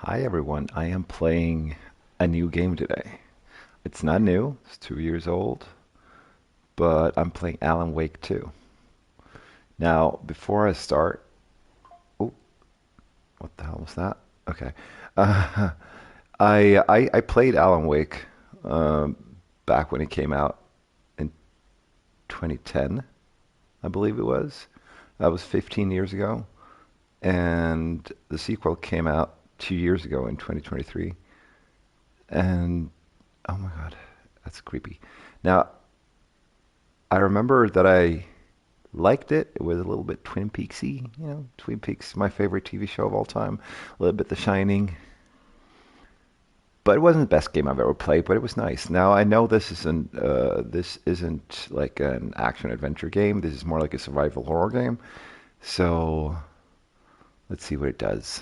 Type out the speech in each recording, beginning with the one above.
Hi everyone, I am playing a new game today. It's not new, it's 2 years old, but I'm playing Alan Wake 2. Now, before I start, oh, what the hell was that? Okay. Uh, I played Alan Wake um, back when it came out in 2010, I believe it was. That was 15 years ago. And the sequel came out 2 years ago in 2023. And oh my God, that's creepy. Now, I remember that I liked it. It was a little bit Twin Peaksy, Twin Peaks, my favorite TV show of all time. A little bit The Shining, but it wasn't the best game I've ever played. But it was nice. Now I know this isn't like an action adventure game. This is more like a survival horror game. So let's see what it does.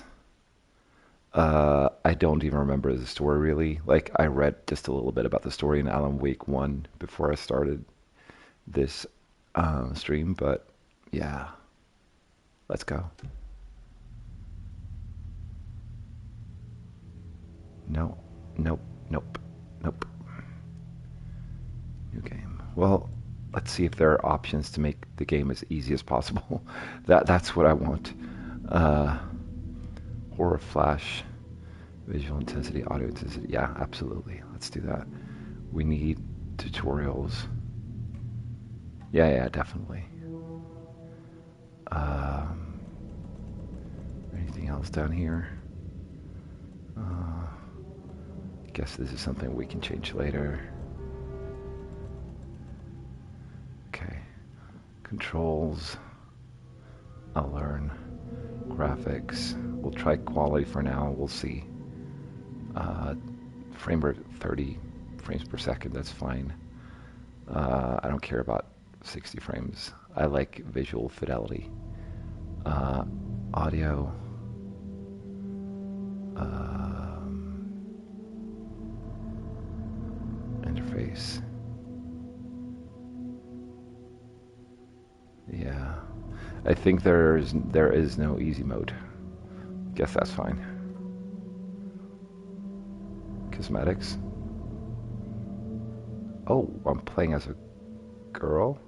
I don't even remember the story really. Like I read just a little bit about the story in Alan Wake 1 before I started this stream, but yeah, let's go. No, nope, nope, nope. New game. Well, let's see if there are options to make the game as easy as possible. That's what I want. Uh, Horror flash, visual intensity, audio intensity. Yeah, absolutely. Let's do that. We need tutorials. Yeah, definitely. Um, Anything else down here? Uh, Guess this is something we can change later. Okay. Controls. I'll learn. Graphics. We'll try quality for now. We'll see. Uh, Frame rate 30 frames per second. That's fine. I don't care about 60 frames. I like visual fidelity. Uh, Audio. Interface. Yeah. I think there is no easy mode. Guess that's fine. Cosmetics. Oh, I'm playing as a girl?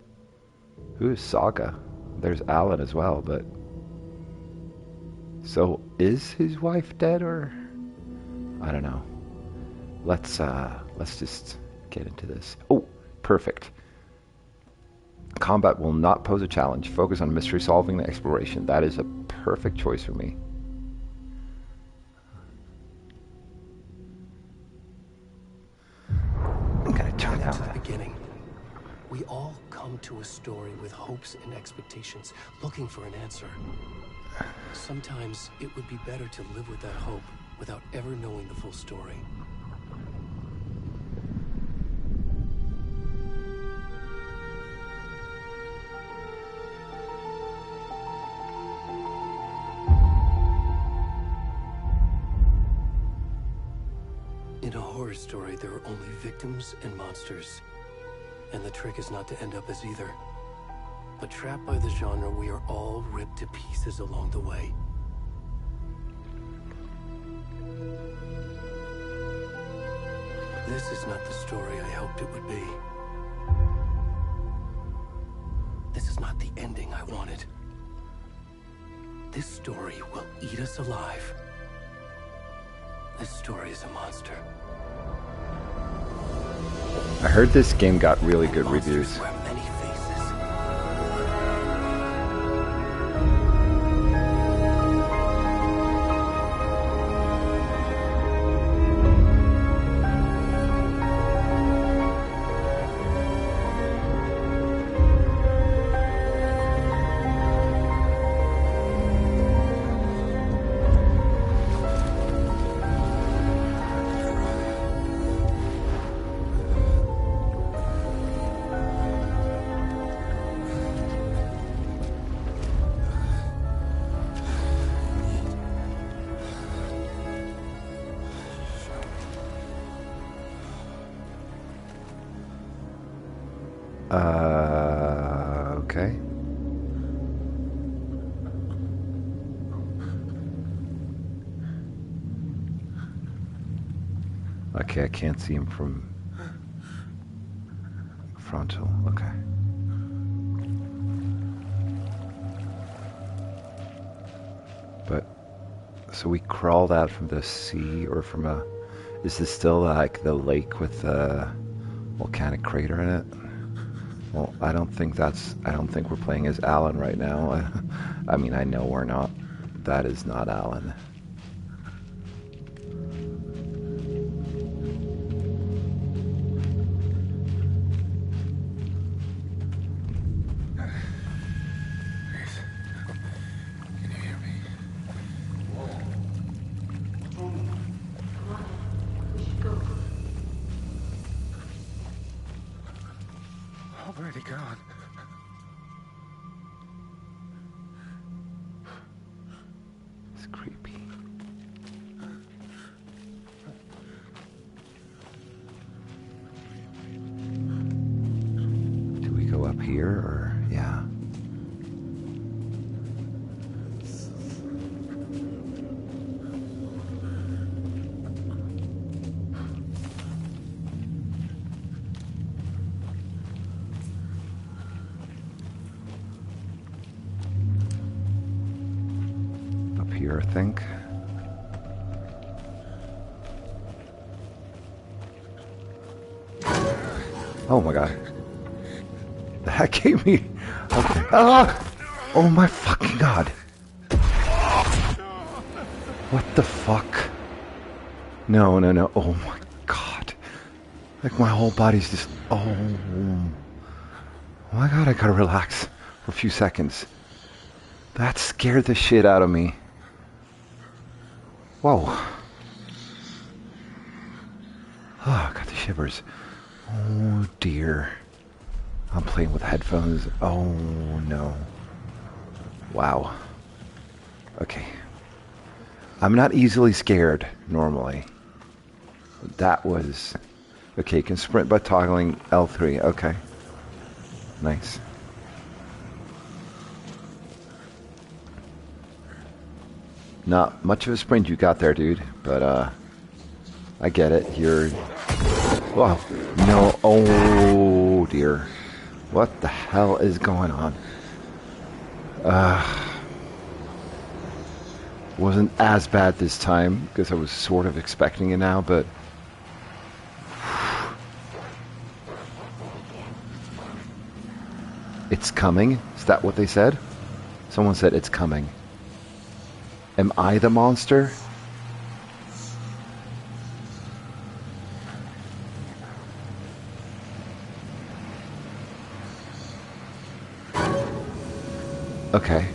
Who's Saga? There's Alan as well, but so is his wife dead or I don't know. Let's just get into this. Oh, perfect. Combat will not pose a challenge. Focus on mystery solving and exploration. That is a perfect choice for me. I'm gonna turn Back down to the that. beginning. We all come to a story with hopes and expectations, looking for an answer. Sometimes it would be better to live with that hope without ever knowing the full story. In a horror story, there are only victims and monsters. And the trick is not to end up as either. But trapped by the genre, we are all ripped to pieces along the way. This is not the story I hoped it would be. This is not the ending I wanted. This story will eat us alive. This story is a monster. I heard this game got really good Monsters reviews. wear many faces. Okay. Okay, I can't see him from frontal. Okay. But so we crawled out from the sea or from a. Is this still like the lake with a volcanic crater in it? Well, I don't think we're playing as Alan right now. I mean, I know we're not. That is not Alan. Already gone. It's creepy. Do we go up here or yeah? Here, I think. Oh my god. That gave me... Okay. Ah! Oh my fucking god. What the fuck? No, no, no. Oh my god. Like my whole body's just... Oh my god, I gotta relax for a few seconds. That scared the shit out of me. Whoa. Oh, I got the shivers. Oh dear. I'm playing with headphones. Oh no. Wow. Okay. I'm not easily scared normally. That was... Okay, you can sprint by toggling L3. Okay. Nice. Not much of a sprint you got there, dude. But, I get it. You're... Whoa. No. Oh, dear. What the hell is going on? Wasn't as bad this time, because I was sort of expecting it now, but... It's coming? Is that what they said? Someone said it's coming. Am I the monster? Okay.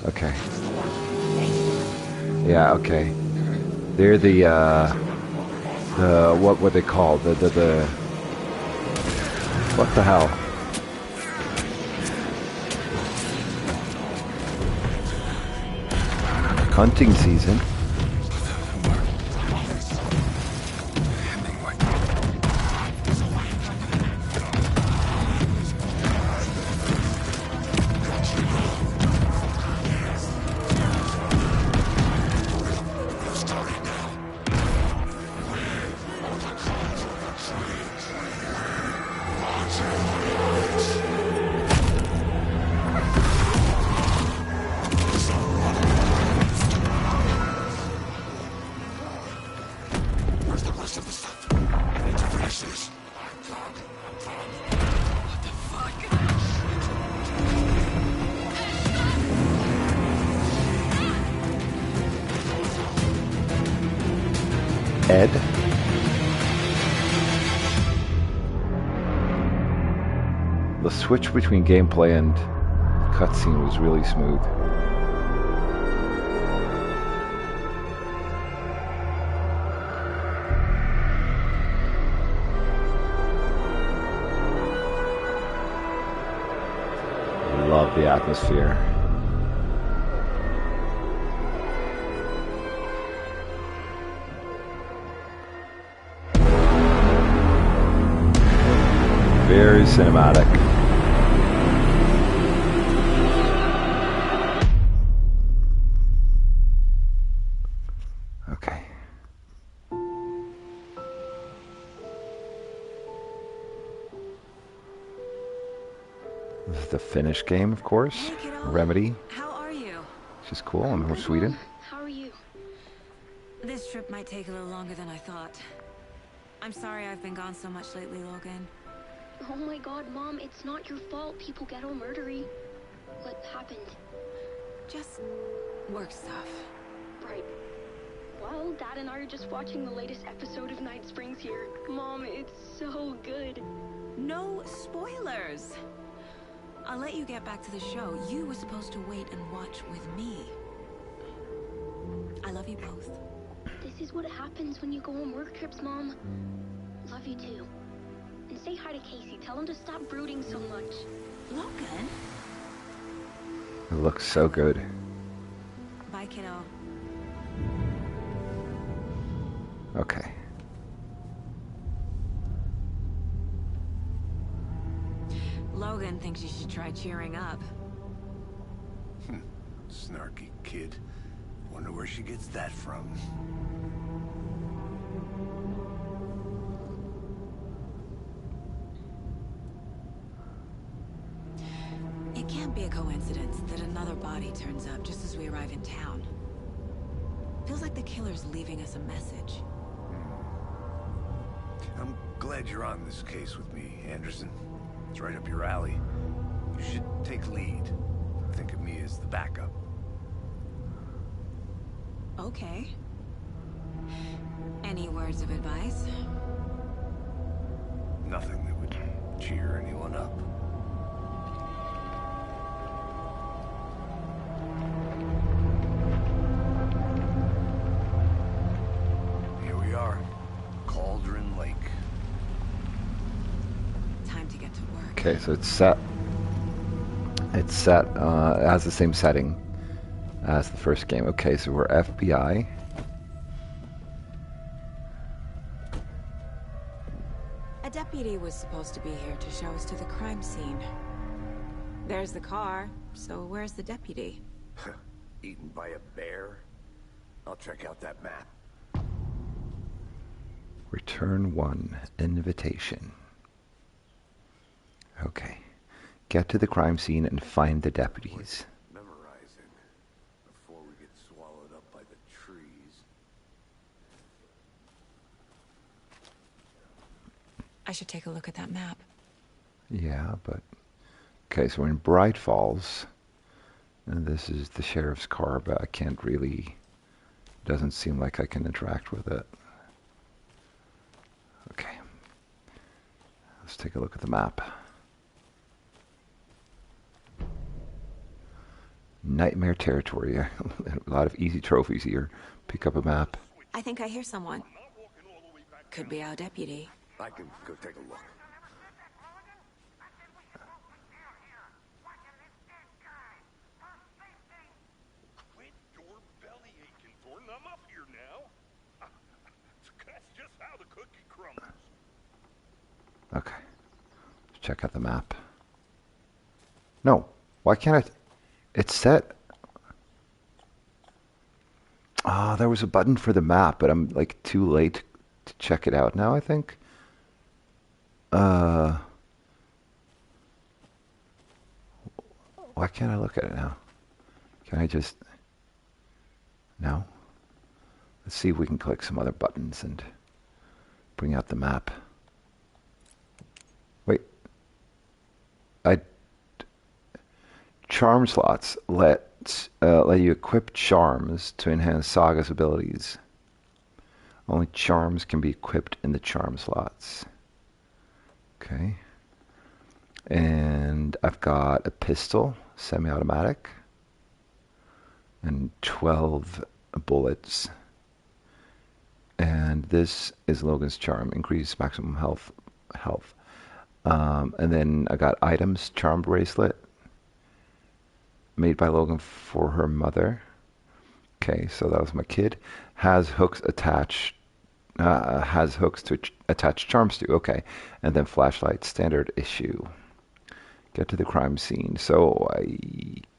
Okay. Yeah, okay. They're the what were they called? The what the hell? Hunting season. Ed. The switch between gameplay and cutscene was really smooth. Love the atmosphere. Very cinematic. Okay. of the Finnish game, of course. Hey, kiddo. Remedy, How are you? which is cool. I'm from Good, Sweden. Mom. How are you? This trip might take a little longer than I thought. I'm sorry I've been gone so much lately, Logan. Oh my god, Mom, it's not your fault people get all murdery. What happened? Just work stuff. Right. Well, Dad and I are just watching the latest episode of Night Springs here. Mom, it's so good. No spoilers! I'll let you get back to the show. You were supposed to wait and watch with me. I love you both. This is what happens when you go on work trips, Mom. Love you too. And say hi to Casey. Tell him to stop brooding so much. Logan? It looks so good. Bye, kiddo. Okay. Logan thinks you should try cheering up. Snarky kid. Wonder where she gets that from. It can't be a coincidence that another body turns up just as we arrive in town. Feels like the killer's leaving us a message. I'm glad you're on this case with me, Anderson. It's right up your alley. You should take lead. Think of me as the backup. Okay. Any words of advice? Nothing that would cheer anyone up. Here we are. Cauldron Lake. Time to get to work. Okay, so it's set. It has the same setting as the first game. Okay, so we're FBI. A deputy was supposed to be here to show us to the crime scene. There's the car, so where's the deputy? Eaten by a bear? I'll check out that map. Return 1. Invitation. Okay. Get to the crime scene and find the deputies. Memorizing before we get swallowed up by the trees. I should take a look at that map. Yeah, but... Okay, so we're in Bright Falls. And this is the sheriff's car, but I can't really... Doesn't seem like I can interact with it. Okay. Let's take a look at the map. Nightmare territory. A lot of easy trophies here. Pick up a map. I think I hear someone. Could be our deputy. I can go take a look. Quit your belly aching, Thornton. I'm up here now. That's just how the cookie crumbles. Okay. Let's check out the map. No. Why can't I... It's set. Ah, there was a button for the map, but I'm like too late to check it out now, I think. Why can't I look at it now? Can I just... No? Let's see if we can click some other buttons and bring out the map. Wait. Charm slots let you equip charms to enhance Saga's abilities. Only charms can be equipped in the charm slots. Okay. And I've got a pistol, semi-automatic, and 12 bullets. And this is Logan's charm, increase maximum health. And then I got items, charm bracelet, made by Logan for her mother. Okay, so that was my kid. Has hooks attached. Has hooks to attach charms to. Okay, and then flashlight, standard issue. Get to the crime scene. So I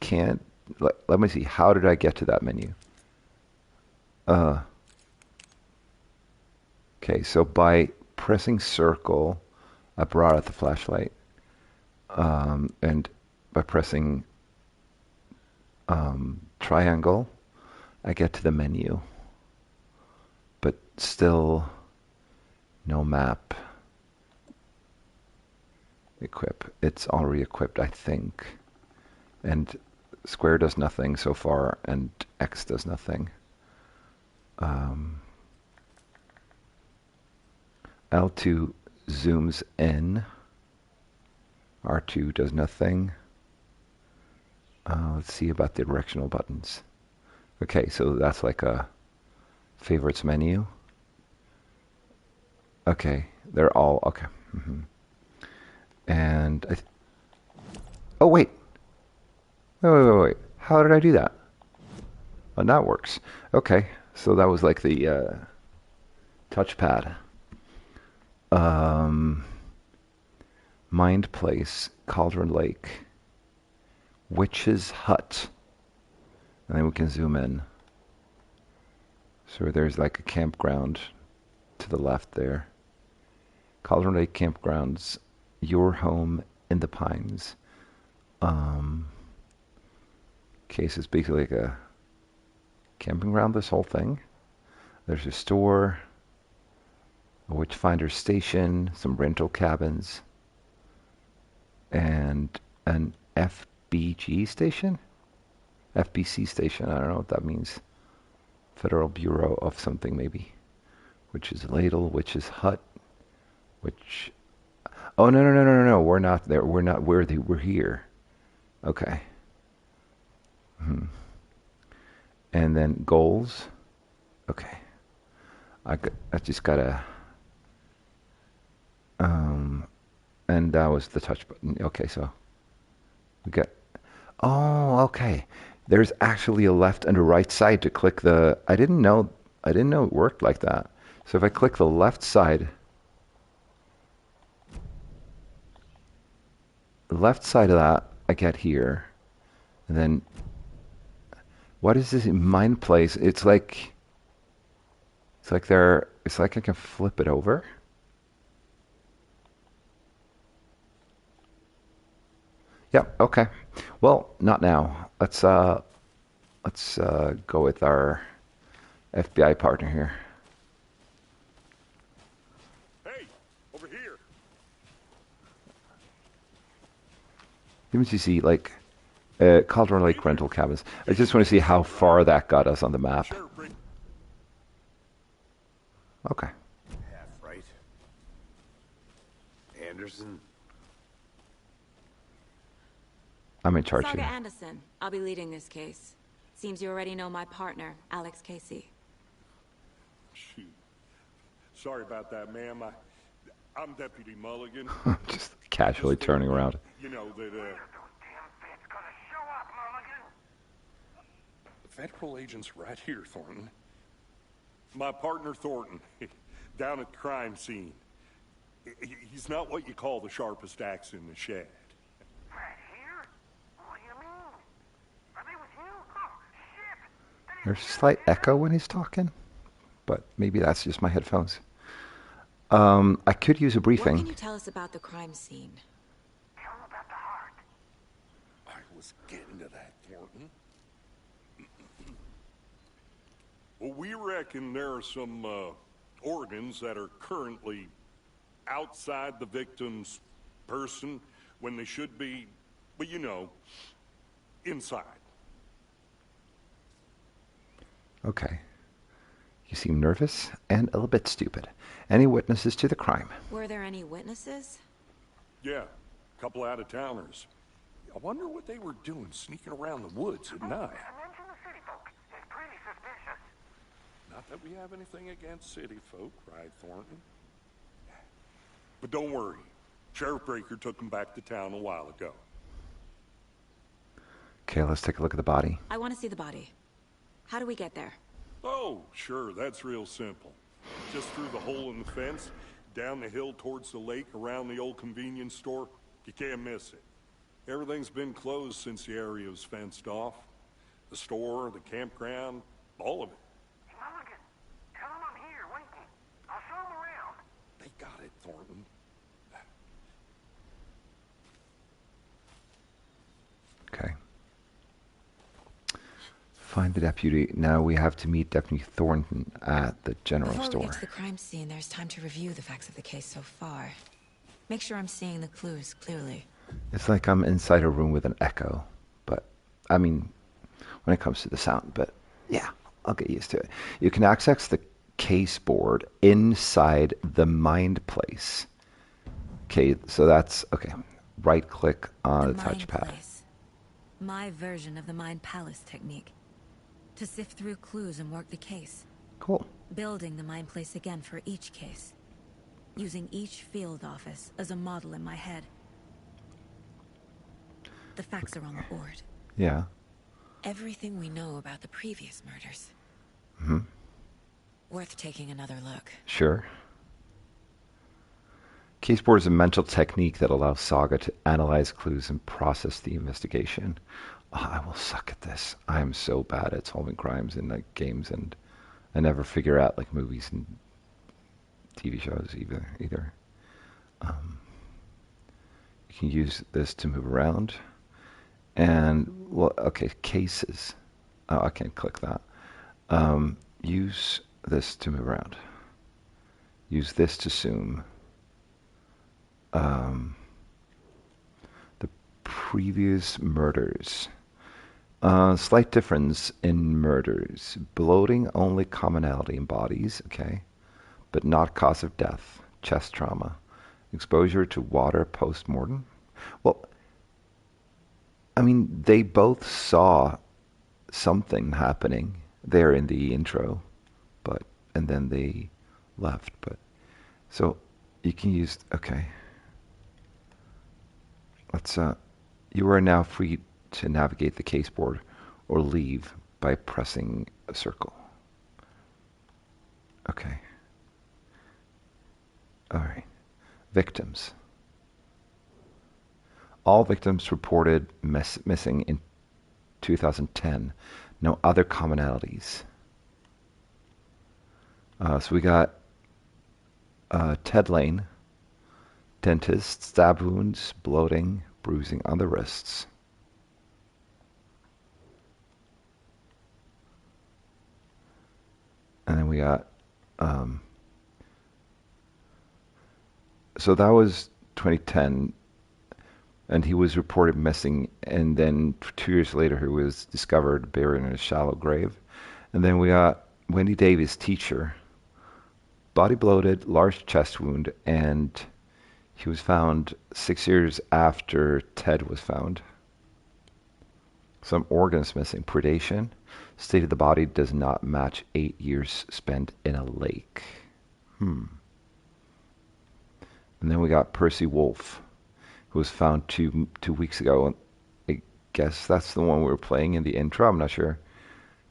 can't. Let me see. How did I get to that menu? Okay, so by pressing circle, I brought out the flashlight. And by pressing triangle, I get to the menu, but still no map. Equip. It's already equipped, I think. And square does nothing so far, and X does nothing. L2 zooms in. R2 does nothing. Let's see about the directional buttons. Okay, so that's like a favorites menu. Okay, they're all okay. And oh wait. Wait. How did I do that? Oh, now it works. Okay, so that was like the touchpad. Mind Place, Cauldron Lake, Witch's Hut. And then we can zoom in. So there's like a campground to the left there. Cauldron Lake Campgrounds, Your Home in the Pines. Okay, so it's basically like a camping ground, this whole thing. There's a store, a Witchfinder station, some rental cabins, and an FBG station? FBC station, I don't know what that means. Federal Bureau of something, maybe. Witch's Ladle, Witch's Hut, Witch... Oh, no, we're not there. We're here. Okay. And then goals. Okay. I just gotta... and that was the touch button. Okay, so we got... Oh, okay. There's actually a left and a right side to click the... I didn't know it worked like that. So if I click the left side... The left side of that I get here. And then... What is this Mind Place? It's like I can flip it over. Yeah, okay. Well, not now. Let's go with our FBI partner here. Hey, over here. Let me see, like, Cauldron Lake rental cabins. I just want to see how far that got us on the map. Sure, Rick. Okay. Half right. Anderson? I'm in charge Saga here. Anderson. I'll be leading this case. Seems you already know my partner, Alex Casey. Shoot. Sorry about that, ma'am. I'm Deputy Mulligan. Just casually turning around. You know that, The federal agent's right here, Thornton. My partner, Thornton, down at the crime scene. He's not what you call the sharpest axe in the shed. Right here? What do you mean? Are they with you? Oh, shit! There's a slight echo when he's talking, but maybe that's just my headphones. I could use a What briefing. can you tell us about the crime scene? Tell them about the heart. I was getting to that, Thornton. Well, we reckon there are some organs that are currently outside the victim's person when they should be, well, you know, inside. Okay. You seem nervous and a little bit stupid. Any witnesses to the crime? Were there any witnesses? Yeah, a couple out-of-towners. I wonder what they were doing sneaking around the woods at night. Mention the city folk. It's pretty suspicious. Not that we have anything against city folk, right, Thornton? But don't worry. Sheriff Breaker took them back to town a while ago. Okay, let's take a look at the body. I want to see the body. How do we get there? Oh, sure, that's real simple. Just through the hole in the fence, down the hill towards the lake, around the old convenience store. You can't miss it. Everything's been closed since the area was fenced off. The store, the campground, all of it. Mulligan, tell them I'm here, waiting. I'll show them around. They got it, Thornton. Find the deputy. Now we have to meet Deputy Thornton at the general Before we store. get to the crime scene, there's time to review the facts of the case so far. Make sure I'm seeing the clues clearly. It's like I'm inside a room with an echo, but I mean, when it comes to the sound, but yeah, I'll get used to it. You can access the case board inside the Mind Place. Okay, so that's, okay, right click on the Mind touchpad. Place. My version of the Mind Palace technique. To sift through clues and work the case. Cool. Building the Mind Place again for each case. Using each field office as a model in my head. The facts are on the board. Yeah. Everything we know about the previous murders. Mm-hmm. Worth taking another look. Sure. Case board is a mental technique that allows Saga to analyze clues and process the investigation. Oh, I will suck at this. I am so bad at solving crimes in like games, and I never figure out like movies and TV shows either. You can use this to move around, and well, okay, cases. Oh, I can't click that. Use this to move around. Use this to zoom. The previous murders. Slight difference in murders. Bloating, only commonality in bodies, okay, but not cause of death. Chest trauma. Exposure to water post-mortem. Well, I mean, they both saw something happening there in the intro, and then they left. But so you can use, okay. Let's you are now free to navigate the case board or leave by pressing a circle. Okay. All right. Victims. All victims reported missing in 2010. No other commonalities. So we got Ted Lane, dentist, stab wounds, bloating, bruising on the wrists. And then we got, so that was 2010, and he was reported missing, and then 2 years later he was discovered buried in a shallow grave. And then we got Wendy Davis, teacher, body bloated, large chest wound, and he was found 6 years after Ted was found. Some organs missing. Predation. State of the body does not match 8 years spent in a lake. And then we got Percy Wolf, who was found two weeks ago. I guess that's the one we were playing in the intro. I'm not sure.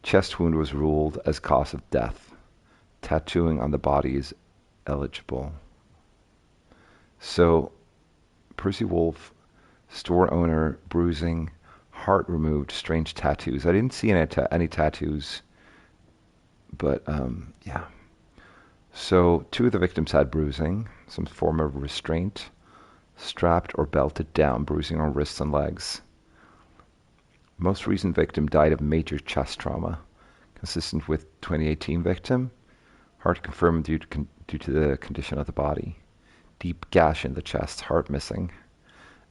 Chest wound was ruled as cause of death. Tattooing on the body is eligible. So, Percy Wolf, store owner, bruising, heart removed, strange tattoos. I didn't see any tattoos, but yeah. So, 2 of the victims had bruising, some form of restraint, strapped or belted down, bruising on wrists and legs. Most recent victim died of major chest trauma, consistent with 2018 victim. Heart confirmed due to the condition of the body. Deep gash in the chest, heart missing.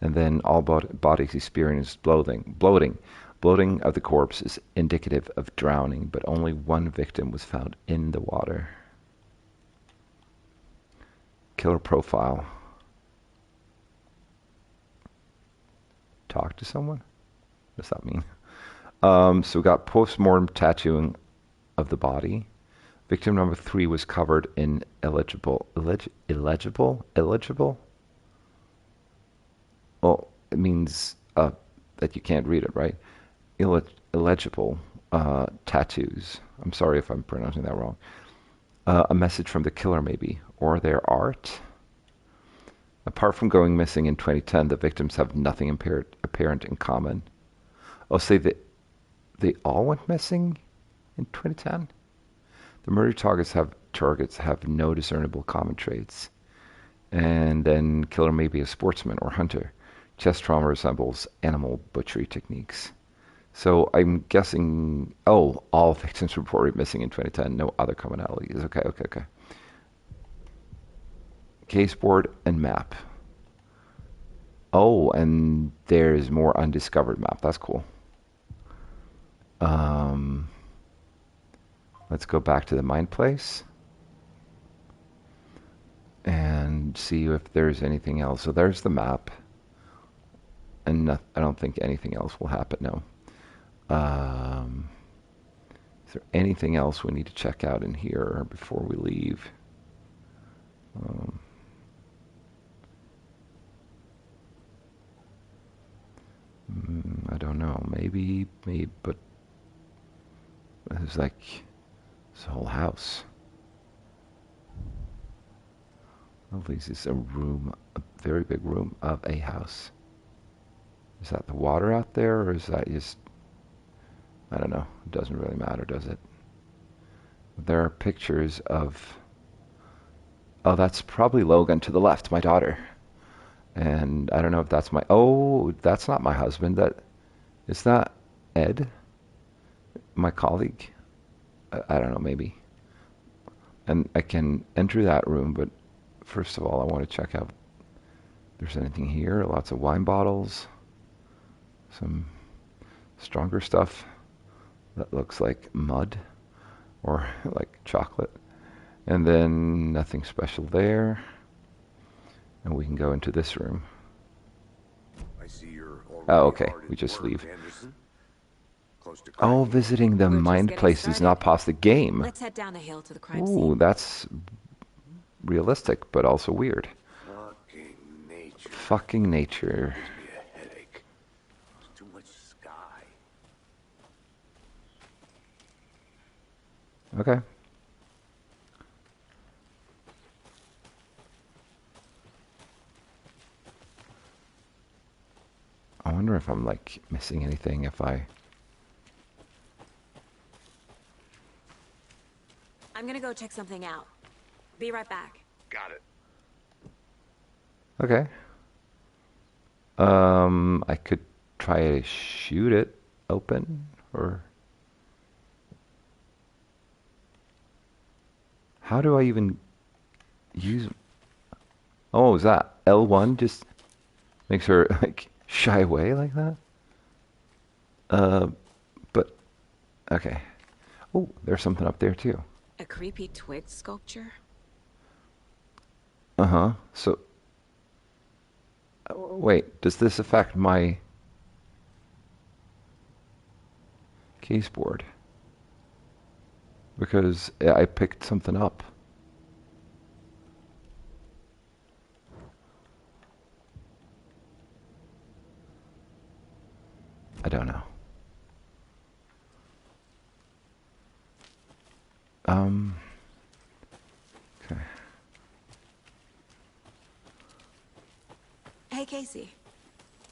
And then all bodies experienced bloating. Bloating of the corpse is indicative of drowning, but only 1 victim was found in the water. Killer profile. Talk to someone? What does that mean? So we got post-mortem tattooing of the body. Victim number 3 was covered in illegible? Well, it means that you can't read it, right? Illegible tattoos. I'm sorry if I'm pronouncing that wrong. A message from the killer, maybe, or their art. Apart from going missing in 2010, the victims have nothing apparent in common. I'll say that they all went missing in 2010. The murder targets have no discernible common traits. And then killer may be a sportsman or hunter. Chest trauma resembles animal butchery techniques. So I'm guessing, oh, all victims reported missing in 2010. No other commonalities. Okay, okay, okay. Case board and map. Oh, and there's more undiscovered map. That's cool. Um, let's go back to the mine place and see if there's anything else. So there's the map, and I don't think anything else will happen. No. Is there anything else we need to check out in here before we leave? I don't know. Maybe, but there's like this whole house. Well, this is a room, a very big room of a house. Is that the water out there, or is that just, I don't know. It doesn't really matter, does it? There are pictures of, oh, that's probably Logan to the left, my daughter. And I don't know if that's my, oh, that's not my husband. Is that Ed, my colleague? I don't know, maybe. And I can enter that room, but first of all, I want to check out if there's anything here. Lots of wine bottles, some stronger stuff that looks like mud or like chocolate. And then nothing special there. And we can go into this room. I see you're already Oh, okay. hard We at just work, leave. Anderson. Close to Oh, cracking. visiting the We're just mind getting place does not started. pause the game. Let's head down the hill to the crime Ooh, scene. that's realistic, but also weird. Fucking nature Fucking nature. gives me a headache. There's too much sky. Okay. I wonder if I'm like missing anything if I... I'm gonna go check something out. Be right back. Got it. Okay. I could try to shoot it open, or... How do I even use... Oh, is that L1 just makes her like shy away like that? But okay. Oh, there's something up there too. A creepy twig sculpture? Uh-huh. So wait, does this affect my case board? Because I picked something up. I don't know. Okay. Hey, Casey.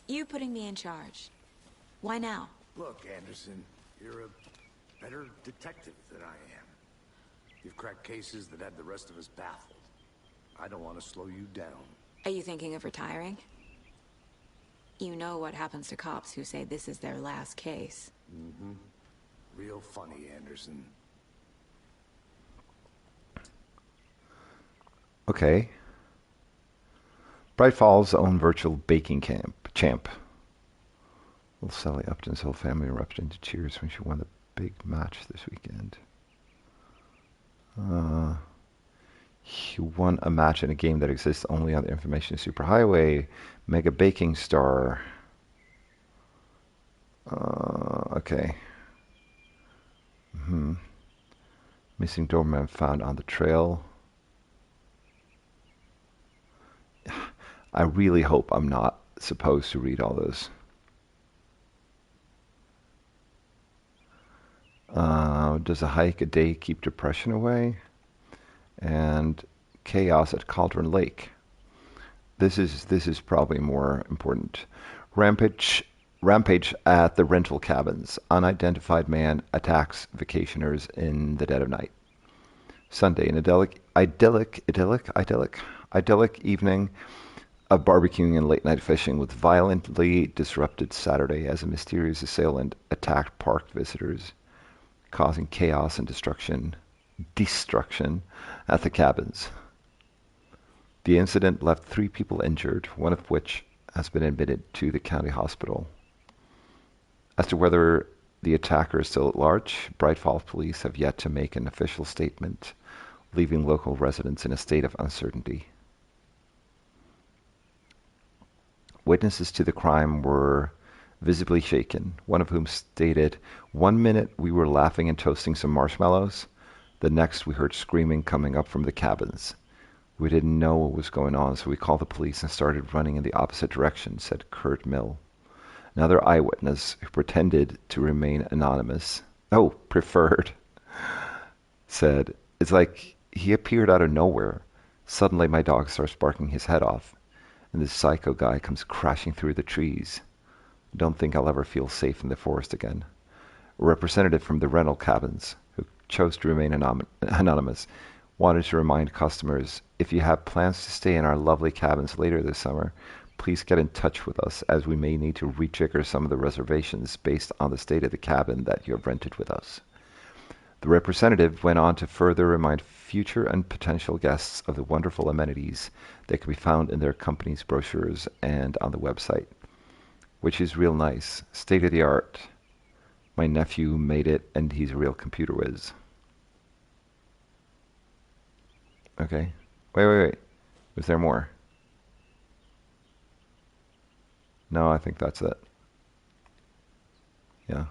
You putting me in charge. Why now? Look, Anderson, you're a better detective than I am. You've cracked cases that had the rest of us baffled. I don't want to slow you down. Are you thinking of retiring? You know what happens to cops who say this is their last case. Real funny, Anderson. Okay. Bright Falls' own virtual baking champ. Little Sally Upton's whole family erupted into cheers when she won the big match this weekend. He won a match in a game that exists only on the Information Superhighway. Mega Baking Star. Okay. Missing doorman found on the trail. I really hope I'm not supposed to read all those. Does a hike a day keep depression away? And chaos at Cauldron Lake. This is probably more important. Rampage at the rental cabins. Unidentified man attacks vacationers in the dead of night. Sunday, an idyllic evening. of barbecuing and late night fishing was violently disrupted Saturday as a mysterious assailant attacked park visitors, causing chaos and destruction at the cabins. The incident left 3 people injured, one of which has been admitted to the county hospital. As to whether the attacker is still at large, Bright Falls police have yet to make an official statement, leaving local residents in a state of uncertainty. Witnesses to the crime were visibly shaken, one of whom stated, "One minute we were laughing and toasting some marshmallows. The next we heard screaming coming up from the cabins. We didn't know what was going on, so we called the police and started running in the opposite direction," said Kurt Mill. Another eyewitness, who pretended to remain anonymous, said, "It's like he appeared out of nowhere. Suddenly my dog starts barking his head off, and this psycho guy comes crashing through the trees. Don't think I'll ever feel safe in the forest again." A representative from the rental cabins, who chose to remain anonymous, wanted to remind customers, "If you have plans to stay in our lovely cabins later this summer, please get in touch with us, as we may need to rejigger some of the reservations based on the state of the cabin that you have rented with us." The representative went on to further remind future and potential guests of the wonderful amenities that can be found in their company's brochures and on the website, which is real nice. State of the art. My nephew made it, and he's a real computer whiz. Okay. Wait. Was there more? No, I think that's it. Yeah.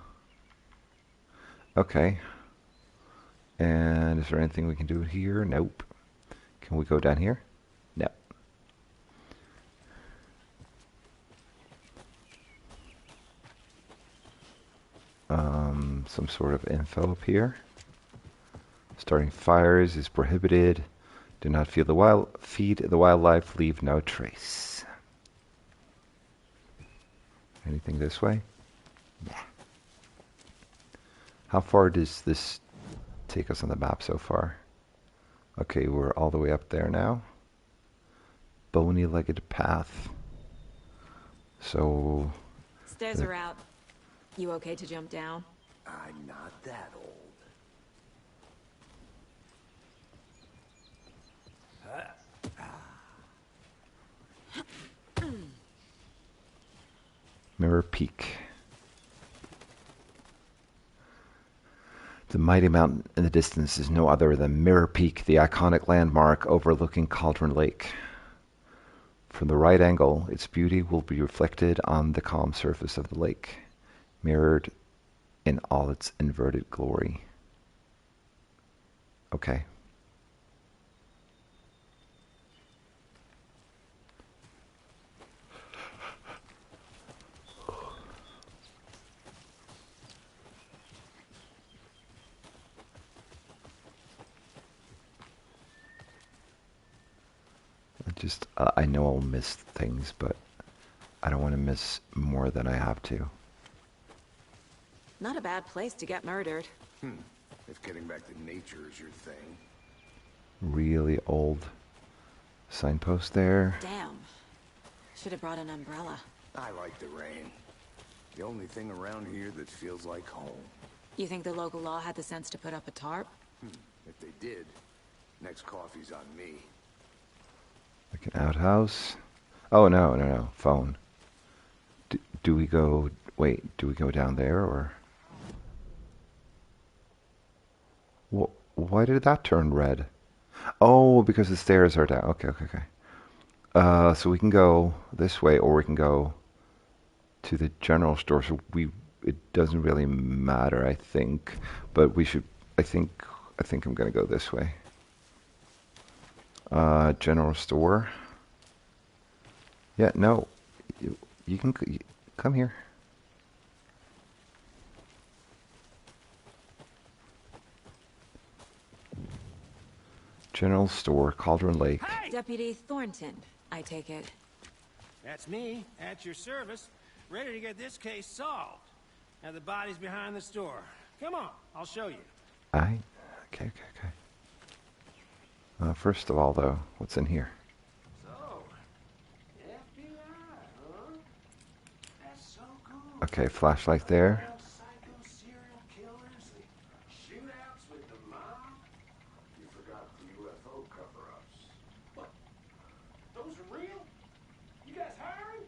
Okay. And is there anything we can do here? Nope. Can we go down here? No. Some sort of info up here. Starting fires is prohibited. Do not feed the wildlife. Leave no trace. Anything this way? Yeah. How far does this take us on the map so far? Okay, we're all the way up there now. Bony-legged path. So... Stairs are out. You okay to jump down? I'm not that old. Mirror Peak. The mighty mountain in the distance is no other than Mirror Peak, the iconic landmark overlooking Cauldron Lake. From the right angle, its beauty will be reflected on the calm surface of the lake, mirrored in all its inverted glory. Okay. I know I'll miss things, but I don't want to miss more than I have to. Not a bad place to get murdered. If getting back to nature is your thing. Really old signpost there. Damn. Should have brought an umbrella. I like the rain. The only thing around here that feels like home. You think the local law had the sense to put up a tarp? If they did, next coffee's on me. Like an outhouse. Oh, no. Phone. Do we go... Wait, do we go down there, or... Why did that turn red? Oh, because the stairs are down. Okay. So we can go this way, or we can go to the general store. So it doesn't really matter, I think. But we should... I think I'm going to go this way. General store. Yeah, no. You can come here. General store, Cauldron Lake. Hey! Deputy Thornton, I take it. That's me, at your service, ready to get this case solved. Now the body's behind the store. Come on, I'll show you. Okay. First of all, though, what's in here? So, Okay, flashlight there. Psycho serial killers, shootouts with the mob. You forgot the UFO cover-ups. What? Those are real? You guys hiring?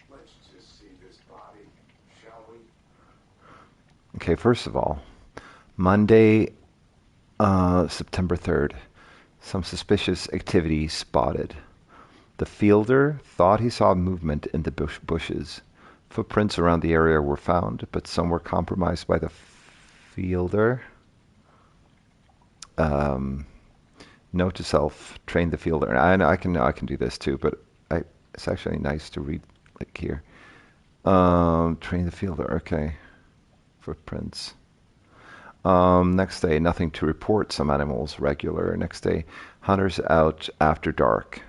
Let's just see this body, shall we? Okay, first of all, Monday, September 3rd, some suspicious activity spotted. The fielder thought he saw movement in the bushes. Footprints around the area were found, but some were compromised by the fielder. Note to self: train the fielder. I can do this too, but it's actually nice to read like here. Train the fielder. Okay. Footprints. Next day, nothing to report. Some animals regular. Next day, hunters out after dark.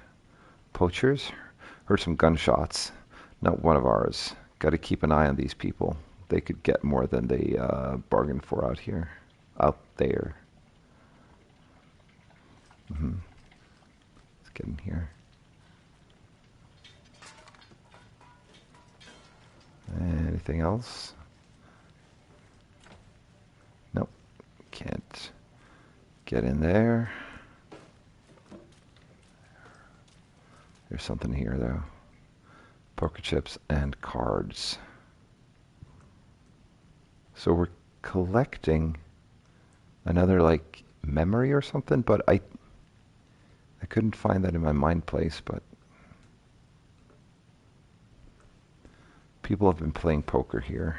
Poachers heard some gunshots. Not one of ours. Got to keep an eye on these people. They could get more than they bargained for out here, out there. Let's get in here. Anything else? Nope. Can't get in there. There's something here, though. Poker chips and cards. So we're collecting another, like, memory or something, but I couldn't find that in my mind place, but people have been playing poker here.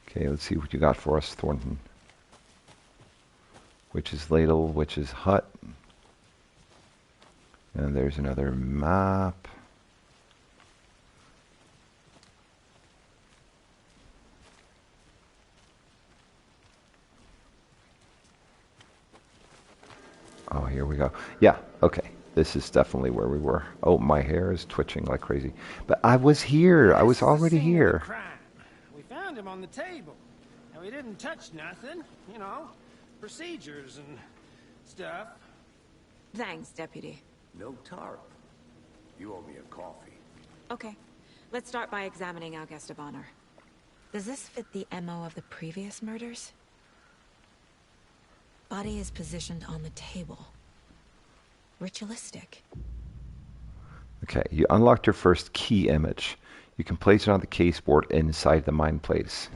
Okay, let's see what you got for us, Thornton. Witch's ladle, witch's hut. And there's another map. Oh, here we go. Yeah, okay. This is definitely where we were. Oh, my hair is twitching like crazy. But I was here. I was already here. Crime. We found him on the table. And we didn't touch nothing. You know, procedures and stuff. Thanks, Deputy. No tarp. You owe me a coffee. Okay. Let's start by examining our guest of honor. Does this fit the MO of the previous murders? Body is positioned on the table. Ritualistic. Okay, you unlocked your first key image. You can place it on the case board inside the mind place.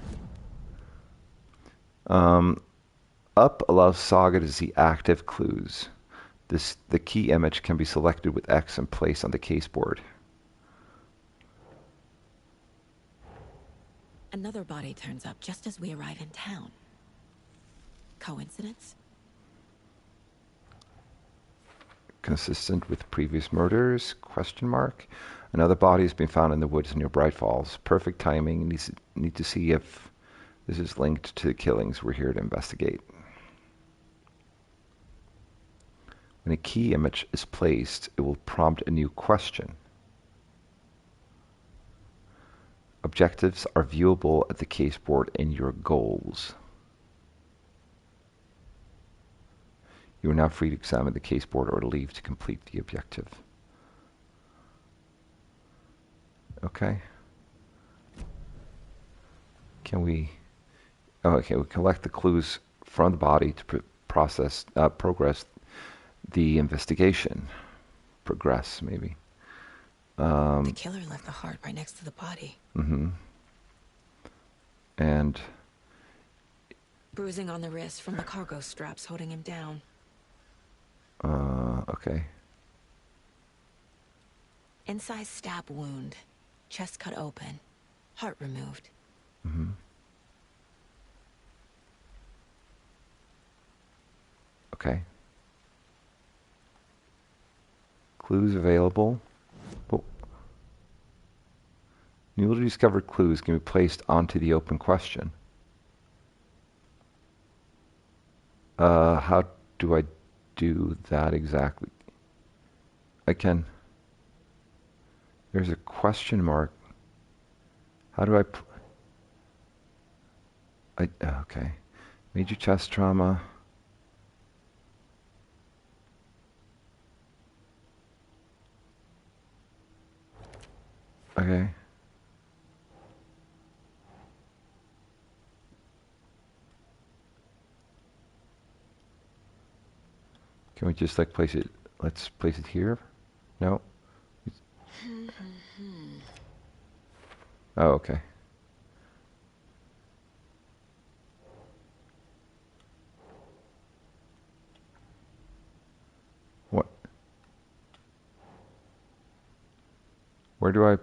Up allows Saga to see active clues. The key image can be selected with X and placed on the case board. Another body turns up just as we arrive in town. Coincidence? Consistent with previous murders? Question mark. Another body has been found in the woods near Bright Falls. Perfect timing. Need to see if this is linked to the killings we're here to investigate. When a key image is placed, it will prompt a new question. Objectives are viewable at the case board in your goals. You are now free to examine the case board or to leave to complete the objective. Okay. Can we... Oh, okay, we collect the clues from the body to progress the investigation. Progress, maybe. The killer left the heart right next to the body. And... Bruising on the wrist from the cargo straps holding him down. Okay. Incised stab wound. Chest cut open. Heart removed. Okay. Clues available. Oh. Newly discovered clues can be placed onto the open question. How do I do that exactly? I can... There's a question mark. How do I... Okay. Major chest trauma. Okay. Can we just like place it? Let's place it here. No. Oh, okay. What? Where do I?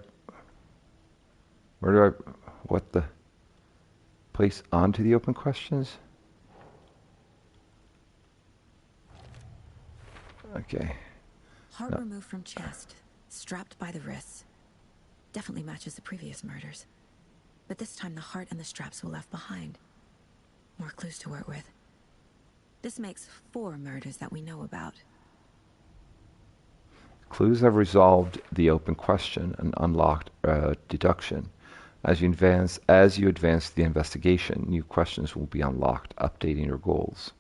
What the? Place onto the open questions? Okay. Heart No. removed from chest, strapped by the wrists. Definitely matches the previous murders. But this time the heart and the straps were left behind. More clues to work with. This makes 4 murders that we know about. Clues have resolved the open question and unlocked deduction. As you advance the investigation, new questions will be unlocked, updating your goals.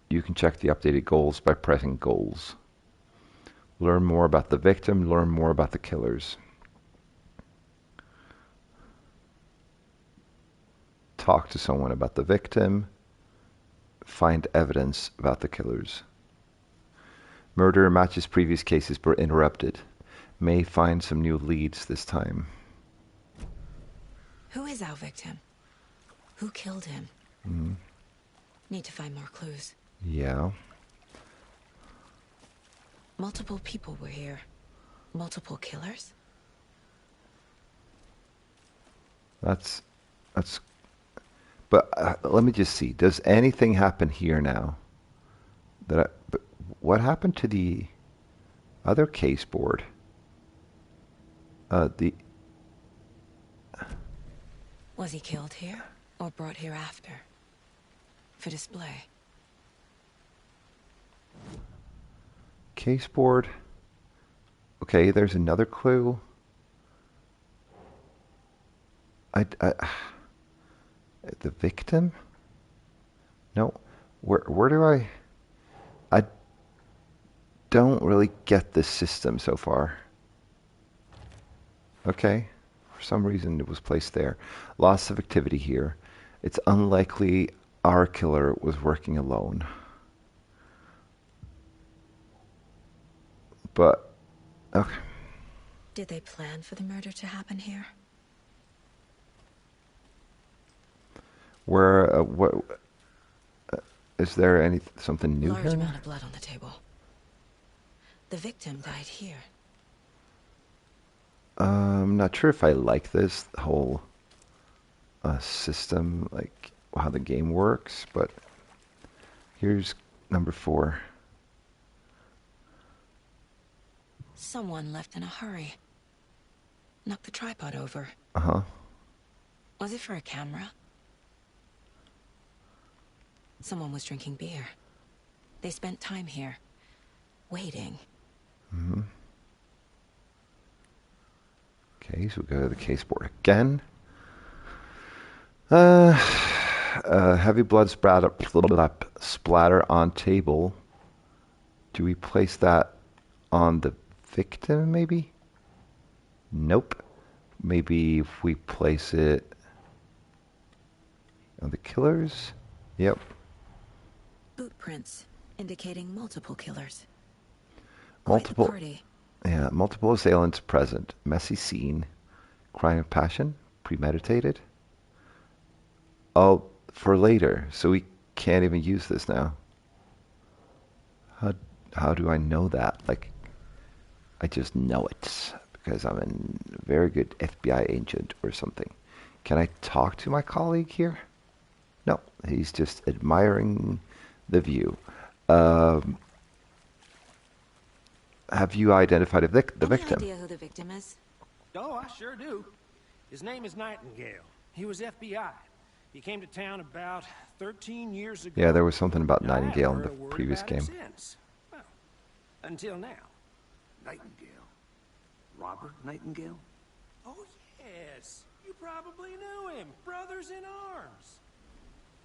You can check the updated goals by pressing goals. Learn more about the victim, learn more about the killers. Talk to someone about the victim. Find evidence about the killers. Murder matches previous cases but interrupted. May find some new leads this time. Who is our victim? Who killed him? Need to find more clues. Yeah. Multiple people were here. Multiple killers? That's but let me just see. Does anything happen here now? But what happened to the other case board? Was he killed here or brought here after? For display. Case board. Okay, there's another clue. The victim? No. Where do I don't really get the system so far. Okay. For some reason it was placed there. Loss of activity here. It's unlikely our killer was working alone. But okay. Did they plan for the murder to happen here? Where what is there something new Large here? amount of blood on the table. The victim died here. I'm not sure if I like this whole system, like how the game works, but here's number 4. Someone left in a hurry. Knocked the tripod over. Uh-huh. Was it for a camera? Someone was drinking beer. They spent time here, waiting. Mm-hmm. Okay, so we go to the case board again. Heavy blood splatter on table. Do we place that on the victim, maybe? Nope. Maybe if we place it on the killers? Yep. Boot prints indicating multiple killers. Multiple. Quite the party. Yeah, multiple assailants present. Messy scene. Crime of passion. Premeditated. Oh, for later. So we can't even use this now. How do I know that? Like, I just know it because I'm a very good FBI agent or something. Can I talk to my colleague here? No, he's just admiring the view. Have you identified the victim? Any idea who the victim is? Oh, I sure do. His name is Nightingale. He was FBI. He came to town about 13 years ago. Yeah, there was something about I haven't Nightingale in heard the a word previous about him game. since. Well, until now. Nightingale? Robert Nightingale? Oh, yes. You probably knew him. Brothers in arms.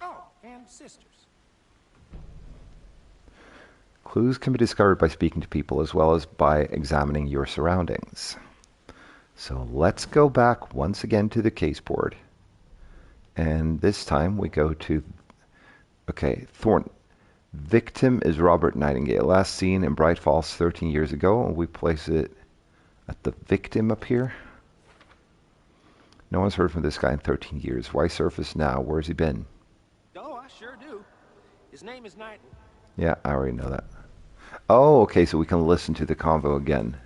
Oh, and sisters. Clues can be discovered by speaking to people as well as by examining your surroundings. So let's go back once again to the case board. And this time we go to, okay, Thornton. Victim is Robert Nightingale, last seen in Bright Falls 13 years ago, and we place it at the victim up here. No one's heard from this guy in 13 years. Why surface now? Where's he been? Oh, I sure do. His name is Knighton. Yeah, I already know that. Oh, okay, so we can listen to the convo again.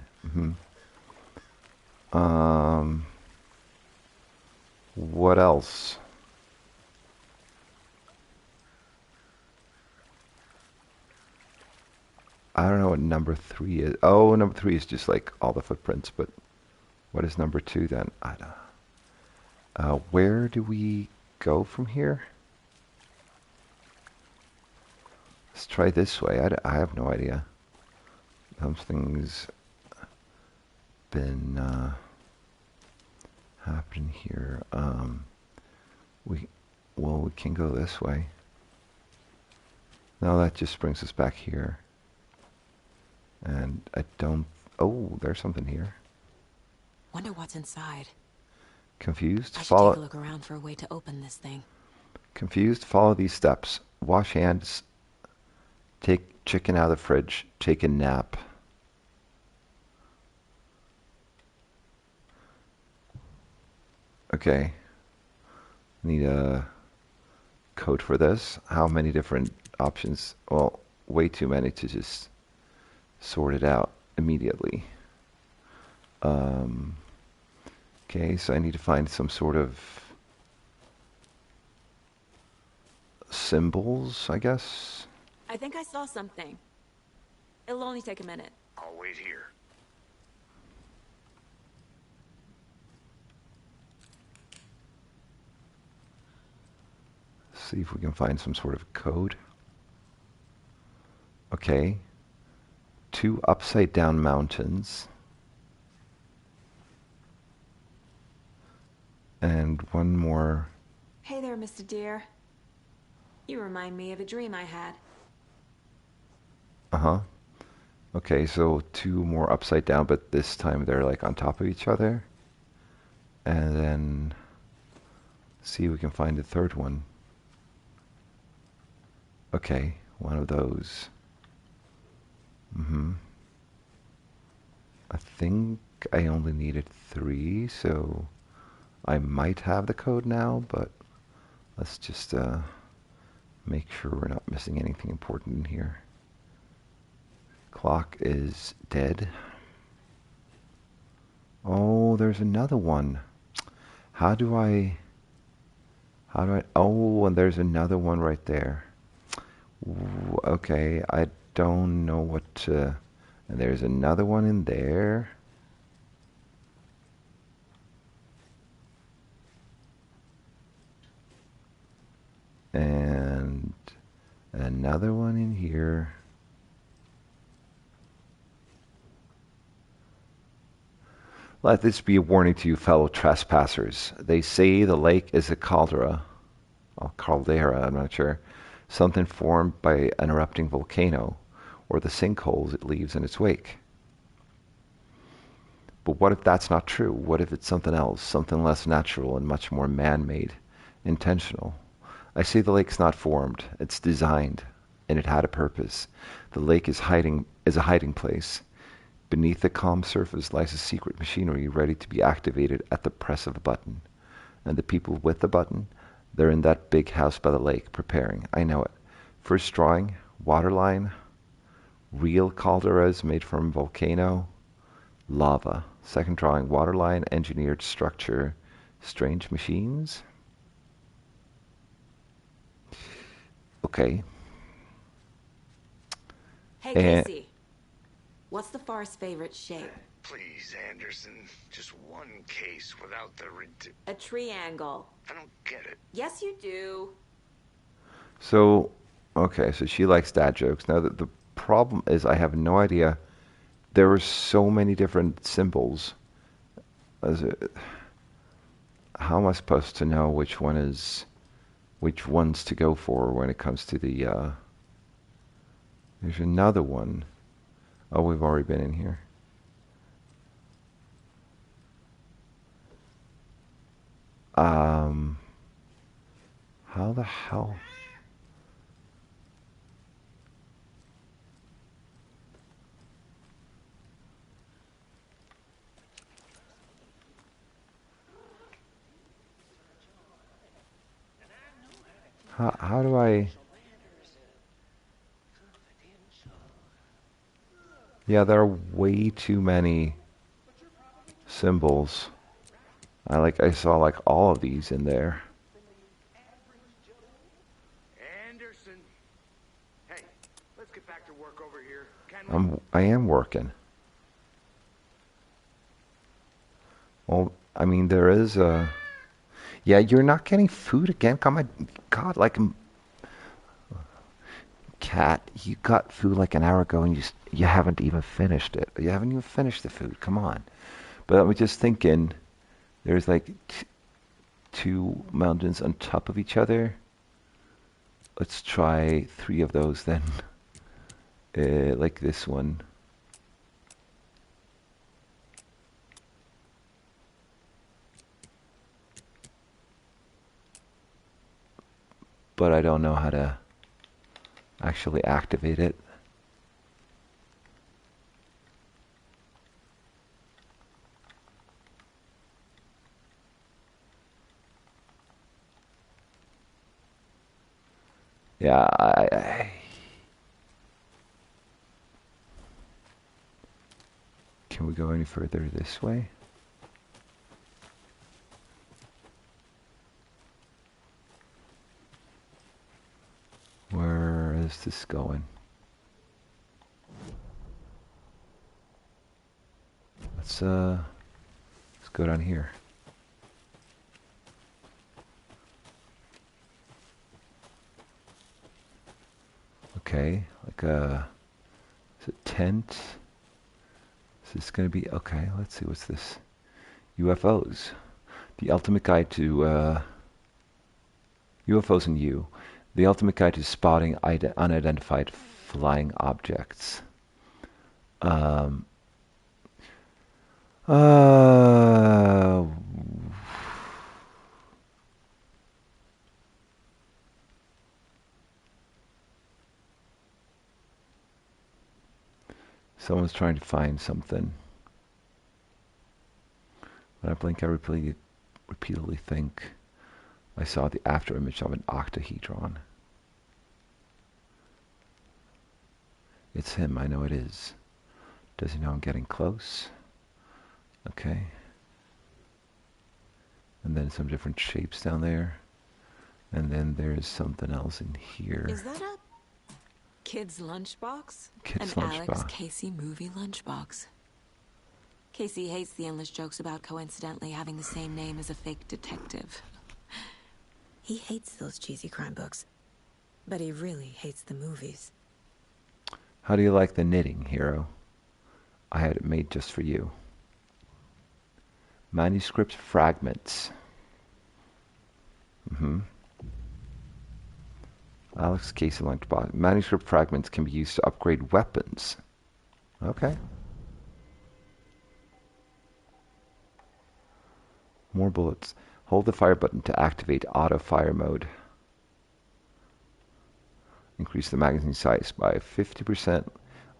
What else? I don't know what number 3 is. Oh, number 3 is just like all the footprints, but what is number 2 then? I don't know. Where do we go from here? Let's try this way. I have no idea. Something's been happening here. We can go this way. No, that just brings us back here. And I don't... Oh, there's something here. Wonder what's inside. Confused? I should take a look around for a way to open this thing. Confused? Follow these steps. Wash hands. Take chicken out of the fridge. Take a nap. Okay. Need a code for this. How many different options? Well, way too many to just sort it out immediately. Okay, so I need to find some sort of symbols, I guess. I think I saw something. It'll only take a minute. I'll wait here. See if we can find some sort of code. Okay. 2 upside down mountains. And one more. Hey there, Mr. Deer. You remind me of a dream I had. Uh-huh. Okay, so 2 more upside down, but this time they're like on top of each other. And then see if we can find the third one. Okay, one of those. I think I only needed 3, so I might have the code now, but let's just make sure we're not missing anything important in here. Clock is dead. Oh, there's another one. How do I... Oh, and there's another one right there. Okay, I don't know what to... And there's another one in there. And another one in here. Let this be a warning to you, fellow trespassers. They say the lake is a caldera. Oh, caldera, I'm not sure. Something formed by an erupting volcano, or the sinkholes it leaves in its wake. But what if that's not true? What if it's something else, something less natural and much more man-made, intentional? I say the lake's not formed, it's designed, and it had a purpose. The lake is a hiding place. Beneath the calm surface lies a secret machinery ready to be activated at the press of a button. And the people with the button, they're in that big house by the lake, preparing. I know it. First drawing, waterline, real calderas made from volcano, lava. Second drawing, waterline, engineered structure, strange machines. Okay. Hey, Casey. What's the far's favorite shape? Please, Anderson. Just one case without the A triangle. I don't get it. Yes, you do. So, okay, so she likes dad jokes. Now, the problem is I have no idea. There were so many different symbols. how am I supposed to know which ones to go for when it comes to the, there's another one. Oh, we've already been in here. How the hell? How do I? Yeah, there are way too many symbols. I saw like all of these in there. Anderson. Hey, let's get back to work over here. I am working. Well, I mean, there is a... Yeah, you're not getting food again? Come on, God, like... Cat, you got food like an hour ago and you haven't even finished it. You haven't even finished the food, come on. But I was just thinking, there's like two mountains on top of each other. Let's try 3 of those then. Like this one. But I don't know how to actually activate it. Yeah, Can we go any further this way? Where is this going? Let's go down here. Okay, like is it tent? Is this gonna be okay? Let's see, what's this? UFOs. The ultimate guide to UFOs and you. The ultimate guide to spotting unidentified flying objects. Someone's trying to find something. When I blink, I repeatedly think I saw the after image of an octahedron. It's him, I know it is. Does he know I'm getting close? Okay. And then some different shapes down there. And then there's something else in here. Is that a kid's lunchbox? Kid's An lunchbox. Alex Casey movie lunchbox. Casey hates the endless jokes about coincidentally having the same name as a fake detective. He hates those cheesy crime books, but he really hates the movies. How do you like the knitting, hero? I had it made just for you. Manuscript fragments. Alex Casey lunchbox. Manuscript fragments can be used to upgrade weapons. Okay. More bullets. Hold the fire button to activate auto fire mode. Increase the magazine size by 50%.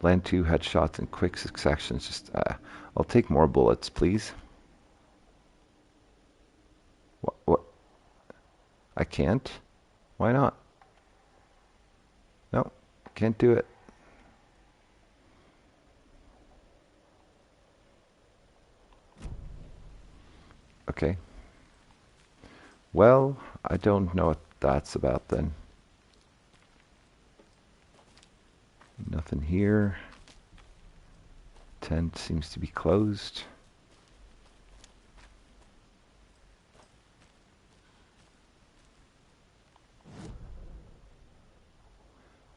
Land 2 headshots in quick succession. Just, I'll take more bullets, please. What? I can't? Why not? No, can't do it. Okay. Well, I don't know what that's about then. Nothing here. Tent seems to be closed.